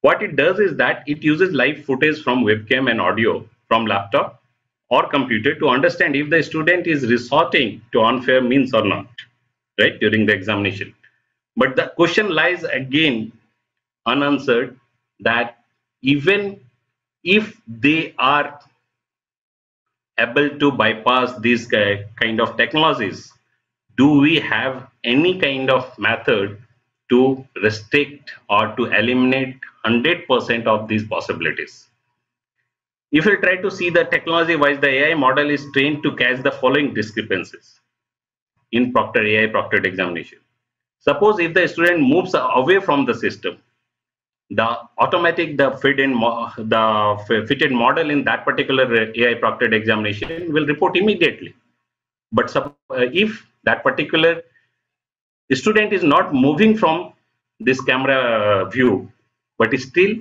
What it does is that it uses live footage from webcam and audio from laptop or computer to understand if the student is resorting to unfair means or not, right, during the examination. But the question lies again unanswered, that even if they are able to bypass these kind of technologies, do we have any kind of method to restrict or to eliminate 100% of these possibilities? If you try to see the technology wise, the AI model is trained to catch the following discrepancies in AI proctored examination. Suppose if the student moves away from the system, the fitted model in that particular AI proctored examination will report immediately. But if that particular student is not moving from this camera view, but still,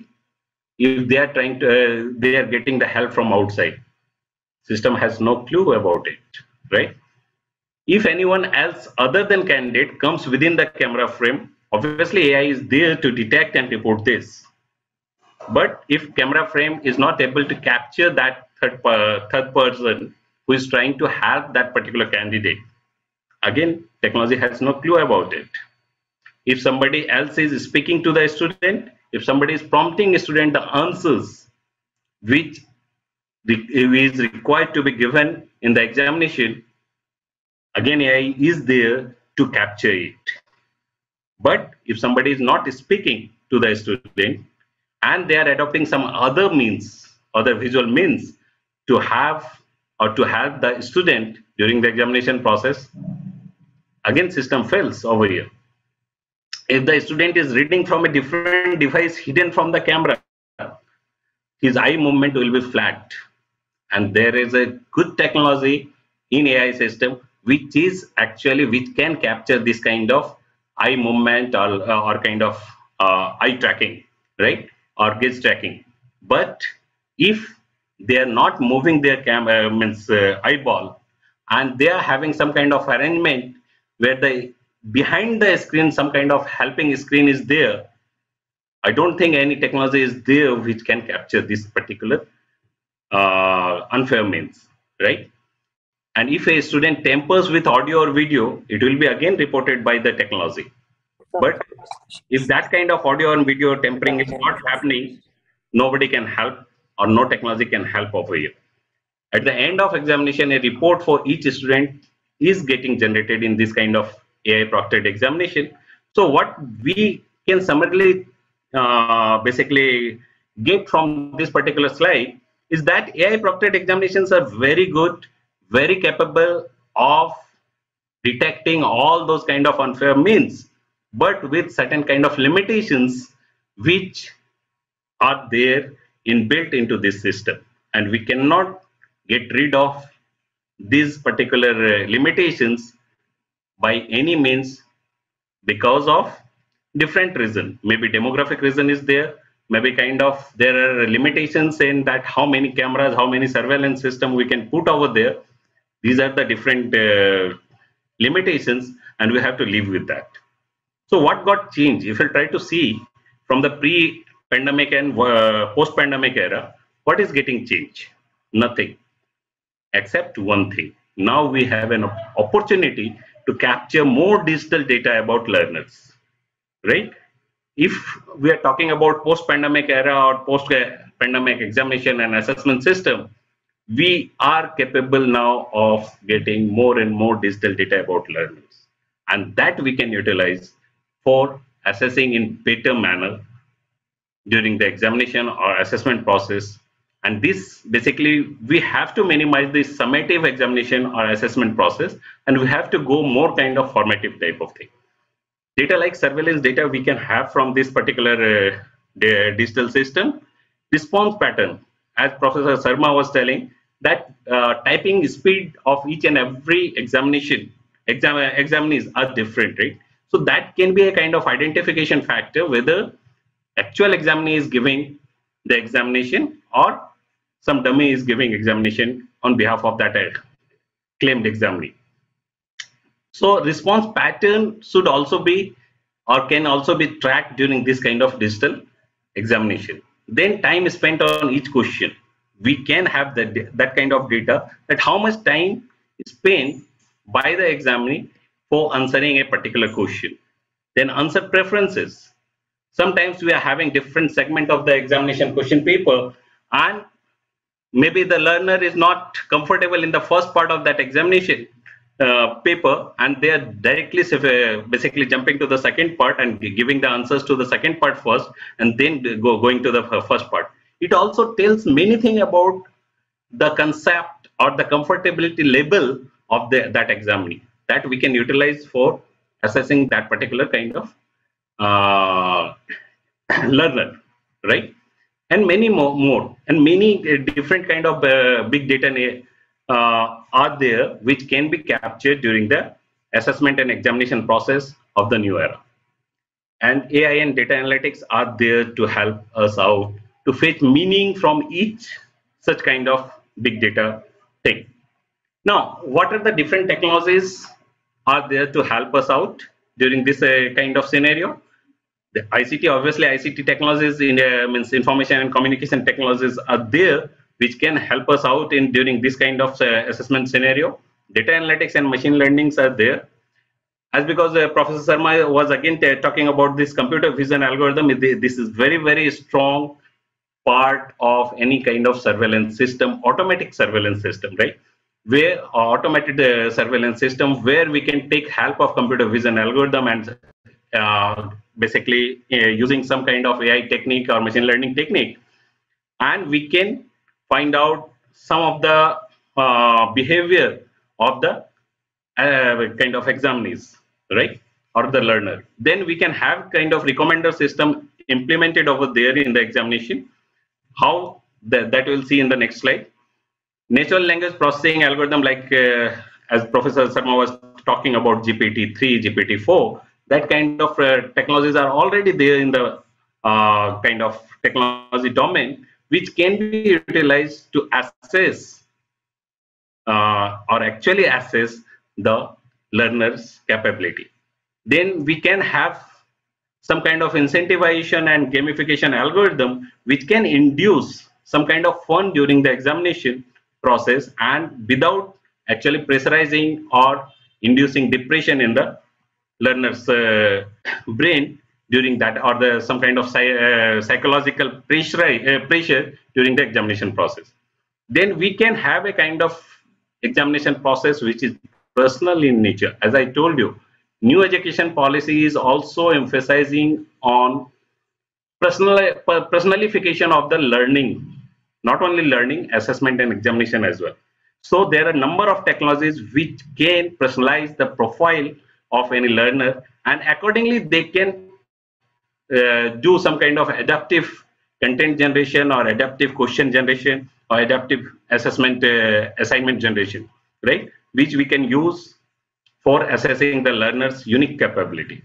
if they are trying to, they are getting the help from outside, system has no clue about it, right? If anyone else other than candidate comes within the camera frame, obviously AI is there to detect and report this. But if camera frame is not able to capture that third person who is trying to help that particular candidate, again, technology has no clue about it. If somebody else is speaking to the student, if somebody is prompting a student the answers which is required to be given in the examination, again, AI is there to capture it. But if somebody is not speaking to the student and they are adopting some other means, other visual means to have or to help the student during the examination process, again, system fails over here. If the student is reading from a different device hidden from the camera, his eye movement will be flat. And there is a good technology in AI system which can capture this kind of eye movement or kind of eye tracking, right, or gaze tracking. But if they are not moving their eyeball, and they are having some kind of arrangement where behind the screen some kind of helping screen is there, I don't think any technology is there which can capture this particular unfair means, right? And if a student tampers with audio or video, it will be again reported by the technology. But if that kind of audio and video tampering is not happening, nobody can help, or no technology can help over here. At the end of examination, a report for each student is getting generated in this kind of AI proctored examination. So what we can summarily basically get from this particular slide is that AI proctored examinations are very good, very capable of detecting all those kind of unfair means, but with certain kind of limitations which are there inbuilt into this system, and we cannot get rid of these particular limitations by any means because of different reason. Maybe demographic reason is there, maybe kind of there are limitations in that how many cameras, how many surveillance system we can put over there. These are the different limitations, and we have to live with that. So what got changed? If you try to see from the pre-pandemic and post-pandemic era, what is getting changed? Nothing, except one thing. Now we have an opportunity to capture more digital data about learners, right? If we are talking about post-pandemic era or post-pandemic examination and assessment system, we are capable now of getting more and more digital data about learners, and that we can utilize for assessing in better manner during the examination or assessment process. And this basically, we have to minimize the summative examination or assessment process, and we have to go more kind of formative type of thing. Data like surveillance data we can have from this particular digital system. Response pattern, as Professor Sarma was telling, that typing speed of each and every examinees are different, right? So that can be a kind of identification factor whether actual examinee is giving the examination or some dummy is giving examination on behalf of that claimed examinee. So response pattern should also be or can also be tracked during this kind of digital examination. Then time spent on each question. We can have that kind of data, that how much time is spent by the examinee for answering a particular question. Then answer preferences. Sometimes we are having different segment of the examination question paper, and maybe the learner is not comfortable in the first part of that examination paper, and they are directly basically jumping to the second part and giving the answers to the second part first, and then going to the first part. It also tells many things about the concept or the comfortability level of that examinee that we can utilize for assessing that particular kind of learner, right? And many more and many different kind of big data are there which can be captured during the assessment and examination process of the new era. And AI and data analytics are there to help us out to fetch meaning from each such kind of big data thing. Now, what are the different technologies are there to help us out during this kind of scenario? The ICT, obviously ICT technologies means information and communication technologies are there which can help us out in during this kind of assessment scenario. Data analytics and machine learnings are there. As because Professor Sharma was again talking about this computer vision algorithm, this is very strong part of any kind of surveillance system, automatic surveillance system, right? Where automated surveillance system where we can take help of computer vision algorithm and basically using some kind of AI technique or machine learning technique, and we can find out some of the behavior of the kind of examinees, right, or the learner. Then we can have kind of recommender system implemented over there in the examination. How that we'll see in the next slide. Natural language processing algorithm, like as Professor Sharma was talking about GPT-3, GPT-4, that kind of technologies are already there in the kind of technology domain, which can be utilized to assess or actually assess the learner's capability. Then we can have some kind of incentivization and gamification algorithm which can induce some kind of fun during the examination process and without actually pressurizing or inducing depression in the learner's brain during that, or some kind of psychological pressure during the examination process. Then we can have a kind of examination process which is personal in nature. As I told you, new education policy is also emphasizing on personalification of the learning, not only learning, assessment and examination as well. So there are a number of technologies which can personalize the profile of any learner, and accordingly they can do some kind of adaptive content generation or adaptive question generation or adaptive assessment assignment generation, right, which we can use for assessing the learner's unique capability.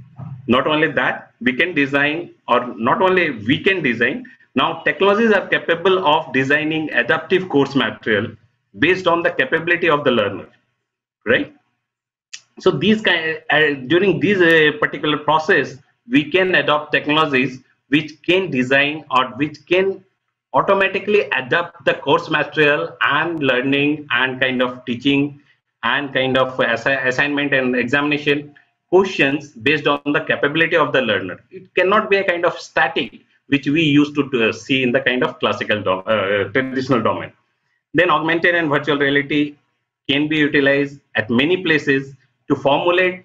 Not only that, we can design, or not only we can design, now technologies are capable of designing adaptive course material based on the capability of the learner, right? So these during this particular process, we can adopt technologies which can design or which can automatically adapt the course material and learning and kind of teaching and kind of assignment and examination questions based on the capability of the learner. It cannot be a kind of static which we used to see in the kind of classical traditional domain. Then augmented and virtual reality can be utilized at many places to formulate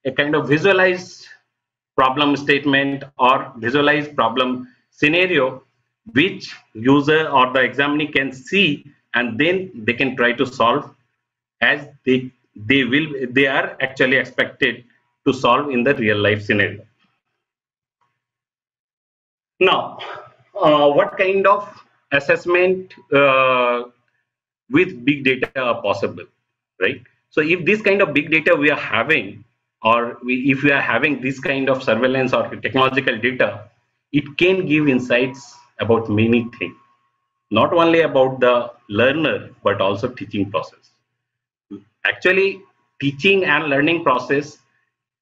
a kind of visualized problem statement or visualized problem scenario which user or the examinee can see, and then they can try to solve as they are actually expected to solve in the real life scenario. Now, what kind of assessment with big data are possible, right? So if this kind of big data we are having, or if we are having this kind of surveillance or technological data, it can give insights about many things, not only about the learner, but also teaching process. Actually, teaching and learning process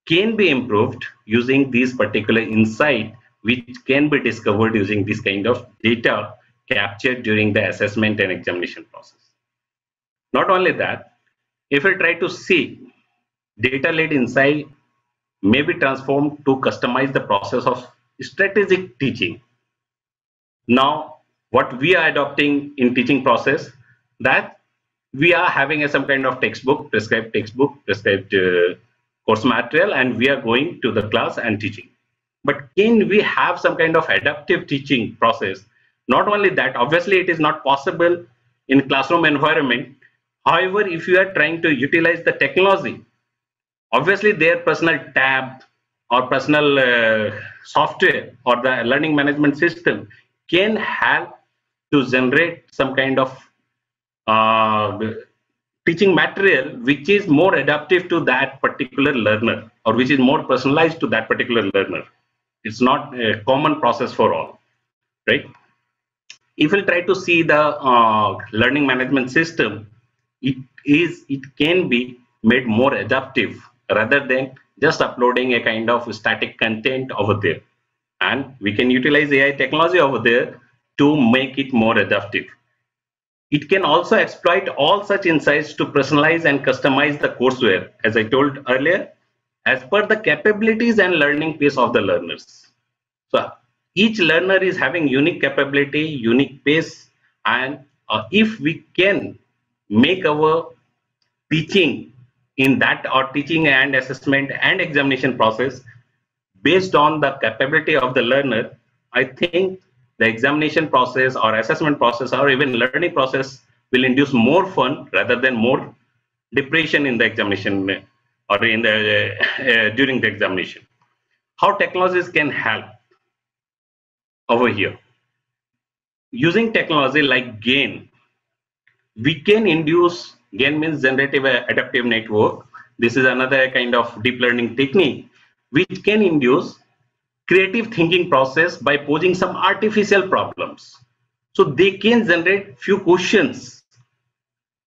can be improved using these particular insight, which can be discovered using this kind of data captured during the assessment and examination process. Not only that, if we try to see data-led insight may be transformed to customize the process of strategic teaching. Now, what we are adopting in teaching process, that we are having some kind of textbook, prescribed course material, and we are going to the class and teaching. But can we have some kind of adaptive teaching process? Not only that, obviously it is not possible in classroom environment. However, if you are trying to utilize the technology, obviously their personal tab or personal software or the learning management system can help to generate some kind of teaching material which is more adaptive to that particular learner, or which is more personalized to that particular learner. It's not a common process for all, right? If we try to see the learning management system, it can be made more adaptive rather than just uploading a kind of static content over there. And we can utilize AI technology over there to make it more adaptive. It can also exploit all such insights to personalize and customize the courseware, as I told earlier, as per the capabilities and learning pace of the learners. So each learner is having unique capability, unique pace, and if we can make our teaching in that, or teaching and assessment and examination process based on the capability of the learner, I think the examination process or assessment process or even learning process will induce more fun rather than more depression in the examination or in the during the examination. How technologies can help over here? Using technology like GAIN, we can induce, GAIN means generative adaptive network. This is another kind of deep learning technique which can induce creative thinking process by posing some artificial problems. So they can generate few questions.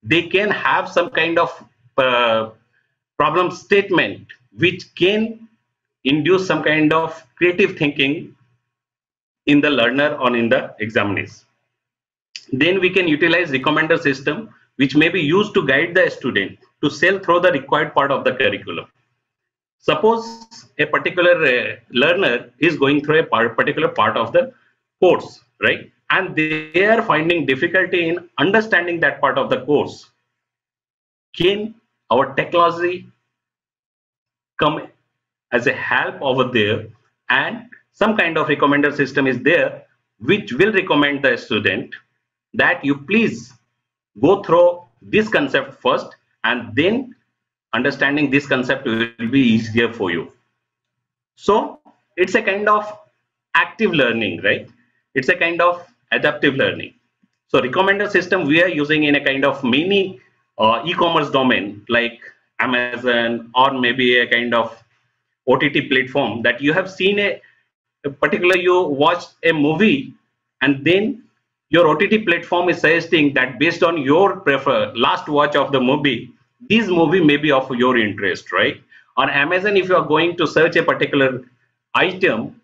They can have some kind of problem statement which can induce some kind of creative thinking in the learner or in the examinees. Then we can utilize recommender system which may be used to guide the student to sail through the required part of the curriculum. Suppose a particular learner is going through a particular part of the course, right? And they are finding difficulty in understanding that part of the course. Can our technology come as a help over there, and some kind of recommender system is there which will recommend the student that you please go through this concept first, and then understanding this concept will be easier for you. So it's a kind of active learning, right? It's a kind of adaptive learning. So recommender system we are using in a kind of mini e-commerce domain like Amazon, or maybe a kind of OTT platform, that you have seen a particular, you watched a movie and then your OTT platform is suggesting that based on your last watch of the movie, this movie may be of your interest, right? On Amazon, if you are going to search a particular item,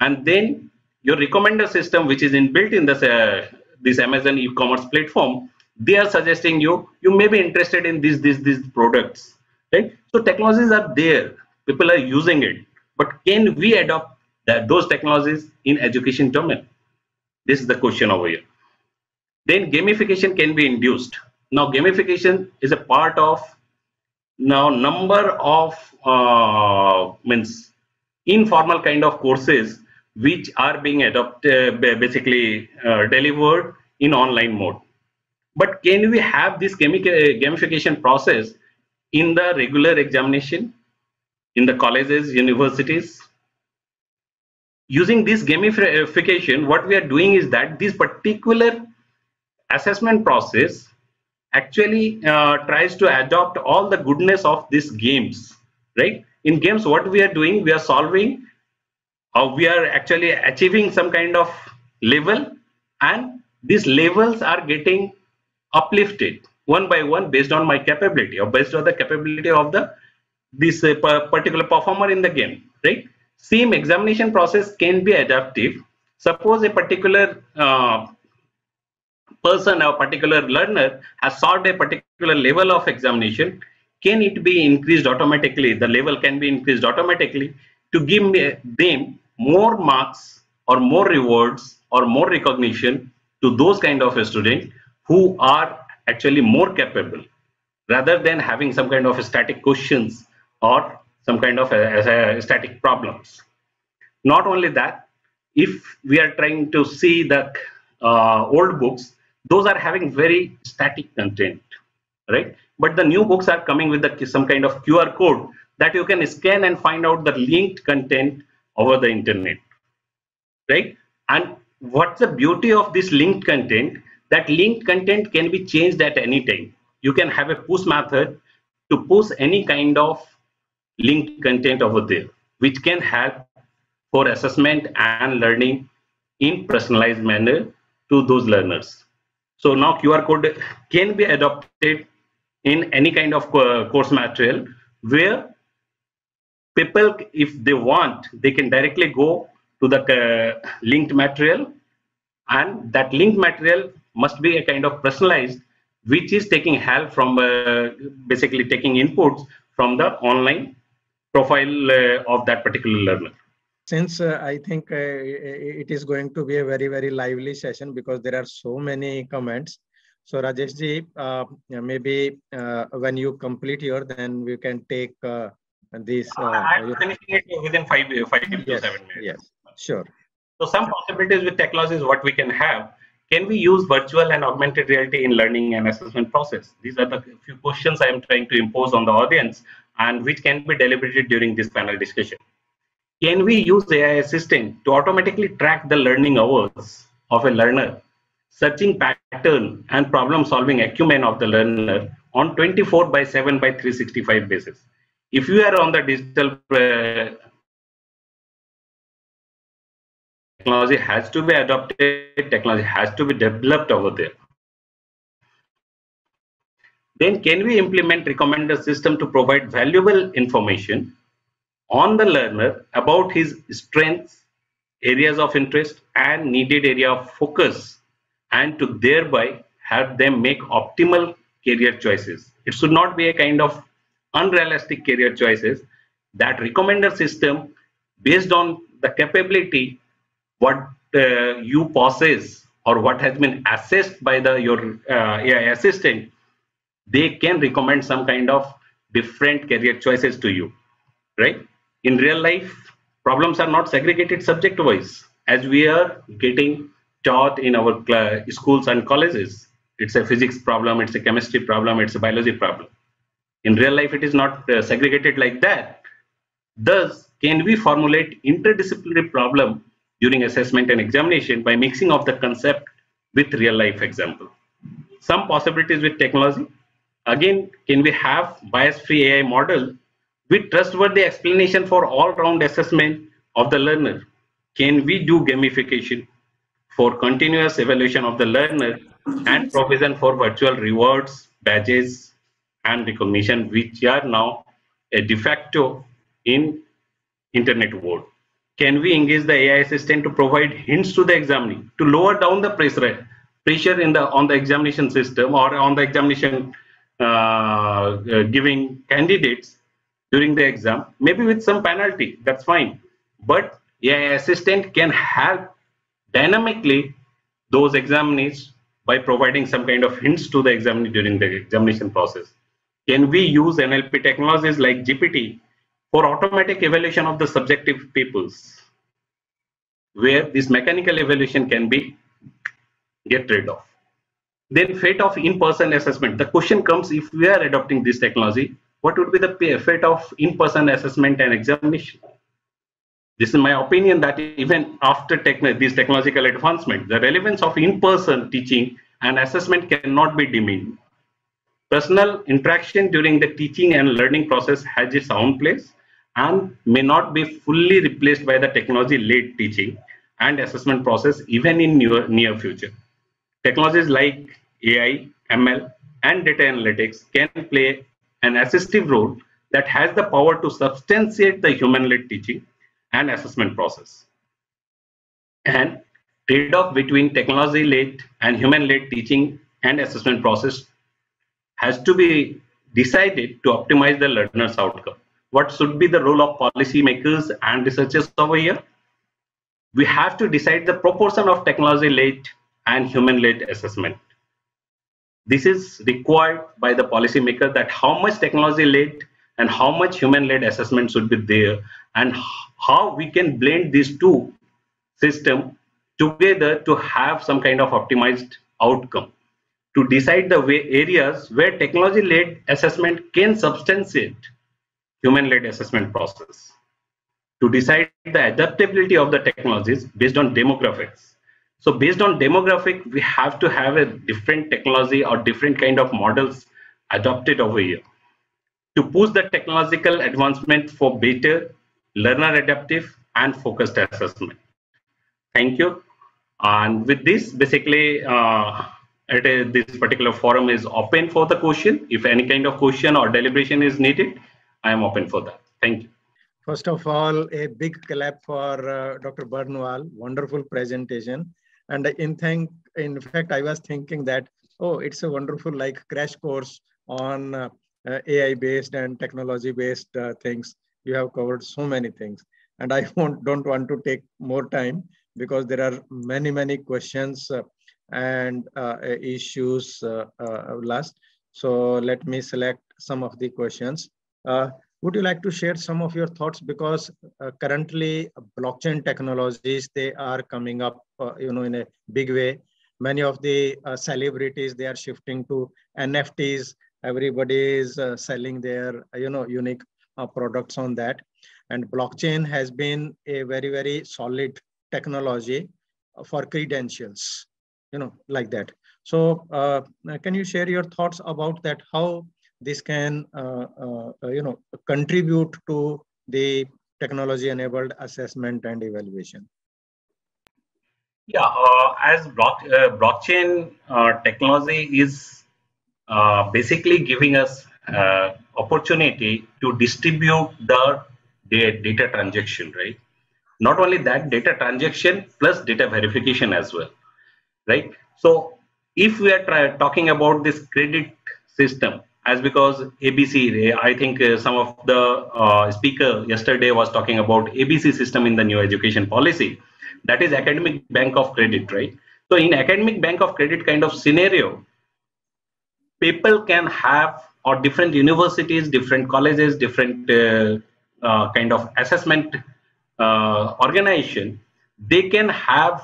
and then your recommender system, which is inbuilt in this Amazon e-commerce platform, they are suggesting you may be interested in these products, right? So technologies are there, people are using it, but can we adopt those technologies in education domain? This is the question over here. Then gamification can be induced. Now gamification is a part of now number of means informal kind of courses which are being adopted, basically delivered in online mode. But can we have this gamification process in the regular examination in the colleges, universities? Using this gamification, what we are doing is that this particular assessment process actually tries to adopt all the goodness of these games, right? In games, what we are doing, we are solving, or we are actually achieving some kind of level, and these levels are getting uplifted one by one based on my capability, or based on the capability of this particular performer in the game, right? Same examination process can be adaptive. Suppose a particular person, a particular learner has solved a particular level of examination, can it be increased automatically? The level can be increased automatically to give them more marks or more rewards or more recognition to those kind of students who are actually more capable, rather than having some kind of static questions or some kind of static problems. Not only that, if we are trying to see the old books, those are having very static content, right? But the new books are coming with some kind of QR code that you can scan and find out the linked content over the internet, right? And what's the beauty of this linked content? That linked content can be changed at any time. You can have a push method to push any kind of linked content over there, which can help for assessment and learning in personalized manner to those learners. So now QR code can be adopted in any kind of course material, where people, if they want, they can directly go to the linked material, and that linked material must be a kind of personalized, which is taking help from basically taking inputs from the online profile of that particular learner. Since I think it is going to be a very, very lively session because there are so many comments. So Rajesh ji, maybe when you complete your, then we can take this. I'm finishing it within 5 to 7 minutes. Yes, sure. So some possibilities with technologies what we can have. Can we use virtual and augmented reality in learning and assessment process? These are the few questions I am trying to impose on the audience, and which can be deliberated during this panel discussion. Can we use AI assistant to automatically track the learning hours of a learner, searching pattern and problem solving acumen of the learner on 24/7 by 365 basis? If you are on the digital technology has to be adopted, technology has to be developed over there. Then can we implement recommender system to provide valuable information on the learner about his strengths, areas of interest, and needed area of focus, and to thereby help them make optimal career choices? It should not be a kind of unrealistic career choices. That recommender system, based on the capability, what you possess or what has been assessed by your AI assistant, they can recommend some kind of different career choices to you, right? In real life, problems are not segregated subject wise as we are getting taught in our schools and colleges. It's a physics problem, it's a chemistry problem, it's a biology problem. In real life, it is not segregated like that. Thus, can we formulate interdisciplinary problem during assessment and examination by mixing of the concept with real life example? Some possibilities with technology. Again, can we have bias-free AI model with trustworthy explanation for all-round assessment of the learner? Can we do gamification for continuous evaluation of the learner and provision for virtual rewards, badges, and recognition, which are now a de facto in internet world? Can we engage the AI assistant to provide hints to the examinee to lower down the pressure on the examination system or on the examination giving candidates during the exam? Maybe with some penalty, that's fine. But AI assistant can help dynamically those examinees by providing some kind of hints to the examinee during the examination process. Can we use NLP technologies like GPT for automatic evaluation of the subjective papers, where this mechanical evaluation can be get rid of? Then fate of in-person assessment. The question comes, if we are adopting this technology, what would be the fate of in-person assessment and examination? This is my opinion that even after this technological advancement, the relevance of in-person teaching and assessment cannot be diminished. Personal interaction during the teaching and learning process has its own place, and may not be fully replaced by the technology-led teaching and assessment process even in near future. Technologies like AI, ML, and data analytics can play an assistive role that has the power to substantiate the human-led teaching and assessment process. And trade-off between technology-led and human-led teaching and assessment process has to be decided to optimize the learner's outcome. What should be the role of policymakers and researchers over here? We have to decide the proportion of technology-led and human-led assessment. This is required by the policymaker, that how much technology-led and how much human-led assessment should be there, and how we can blend these two systems together to have some kind of optimized outcome, to decide the areas where technology-led assessment can substantiate human-led assessment process, to decide the adaptability of the technologies based on demographics. So based on demographic, we have to have a different technology or different kind of models adopted over here to push the technological advancement for better learner adaptive and focused assessment. Thank you. And with this, basically, this particular forum is open for the question. If any kind of question or deliberation is needed, I am open for that. Thank you. First of all, a big clap for Dr. Barnwal. Wonderful presentation. And in fact, I was thinking that, oh, it's a wonderful like crash course on AI-based and technology-based things. You have covered so many things. And I don't want to take more time because there are many questions and issues last. So let me select some of the questions. Would you like to share some of your thoughts? Because currently blockchain technologies, they are coming up, in a big way. Many of the celebrities, they are shifting to NFTs. Everybody is selling their, unique products on that. And blockchain has been a very solid technology for credentials, like that. So can you share your thoughts about that? How this can, contribute to the technology-enabled assessment and evaluation? Yeah, as blockchain technology is basically giving us opportunity to distribute the data transaction, right? Not only that, data transaction plus data verification as well, right? So if we are talking about this credit system, as because ABC, I think some of the speaker yesterday was talking about ABC system in the new education policy, that is academic bank of credit, right? So in academic bank of credit kind of scenario, people can have, or different universities, different colleges, different kind of assessment organization, they can have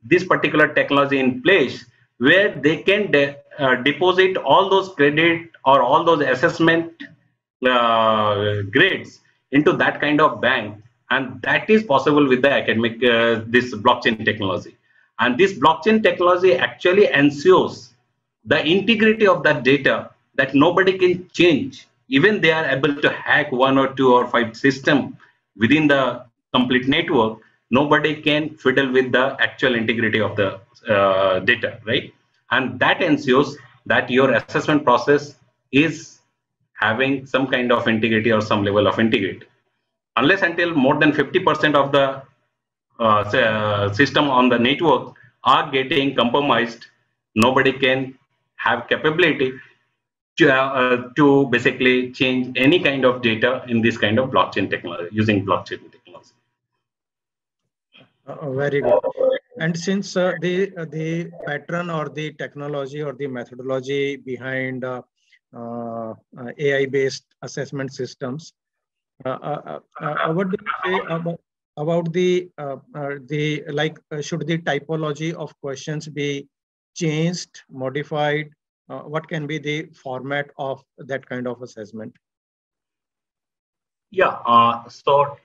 this particular technology in place where they can deposit all those credit or all those assessment grades into that kind of bank, and that is possible with the academic this blockchain technology. And this blockchain technology actually ensures the integrity of that data, that nobody can change. Even they are able to hack 1 or 2 or 5 system within the complete network, nobody can fiddle with the actual integrity of the data, right? And that ensures that your assessment process is having some kind of integrity or some level of integrity. Unless until more than 50% of the system on the network are getting compromised, nobody can have capability to basically change any kind of data in this kind of blockchain technology, using blockchain technology. Very good. And since the pattern or the technology or the methodology behind AI-based assessment systems, what do you say about the should the typology of questions be changed, modified? What can be the format of that kind of assessment? Yeah, so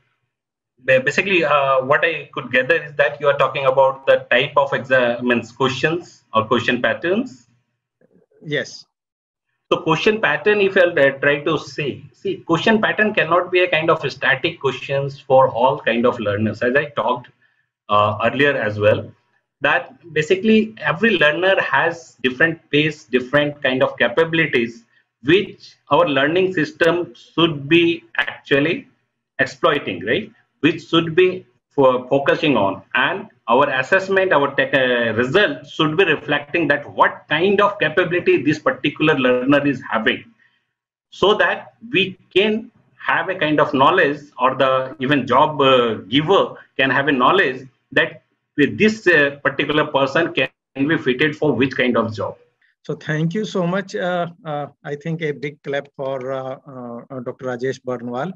basically what I could gather is that you are talking about the type of questions or question patterns. Yes. So question pattern, if I'll try to say, see, question pattern cannot be a kind of static questions for all kind of learners, as I talked earlier as well, that basically every learner has different pace, different kind of capabilities, which our learning system should be actually exploiting, right? Which should be focusing on, and our assessment, our result should be reflecting that what kind of capability this particular learner is having, so that we can have a kind of knowledge, or the even job giver can have a knowledge that with this particular person can be fitted for which kind of job. So thank you so much. I think a big clap for Dr. Rajesh Barnwal.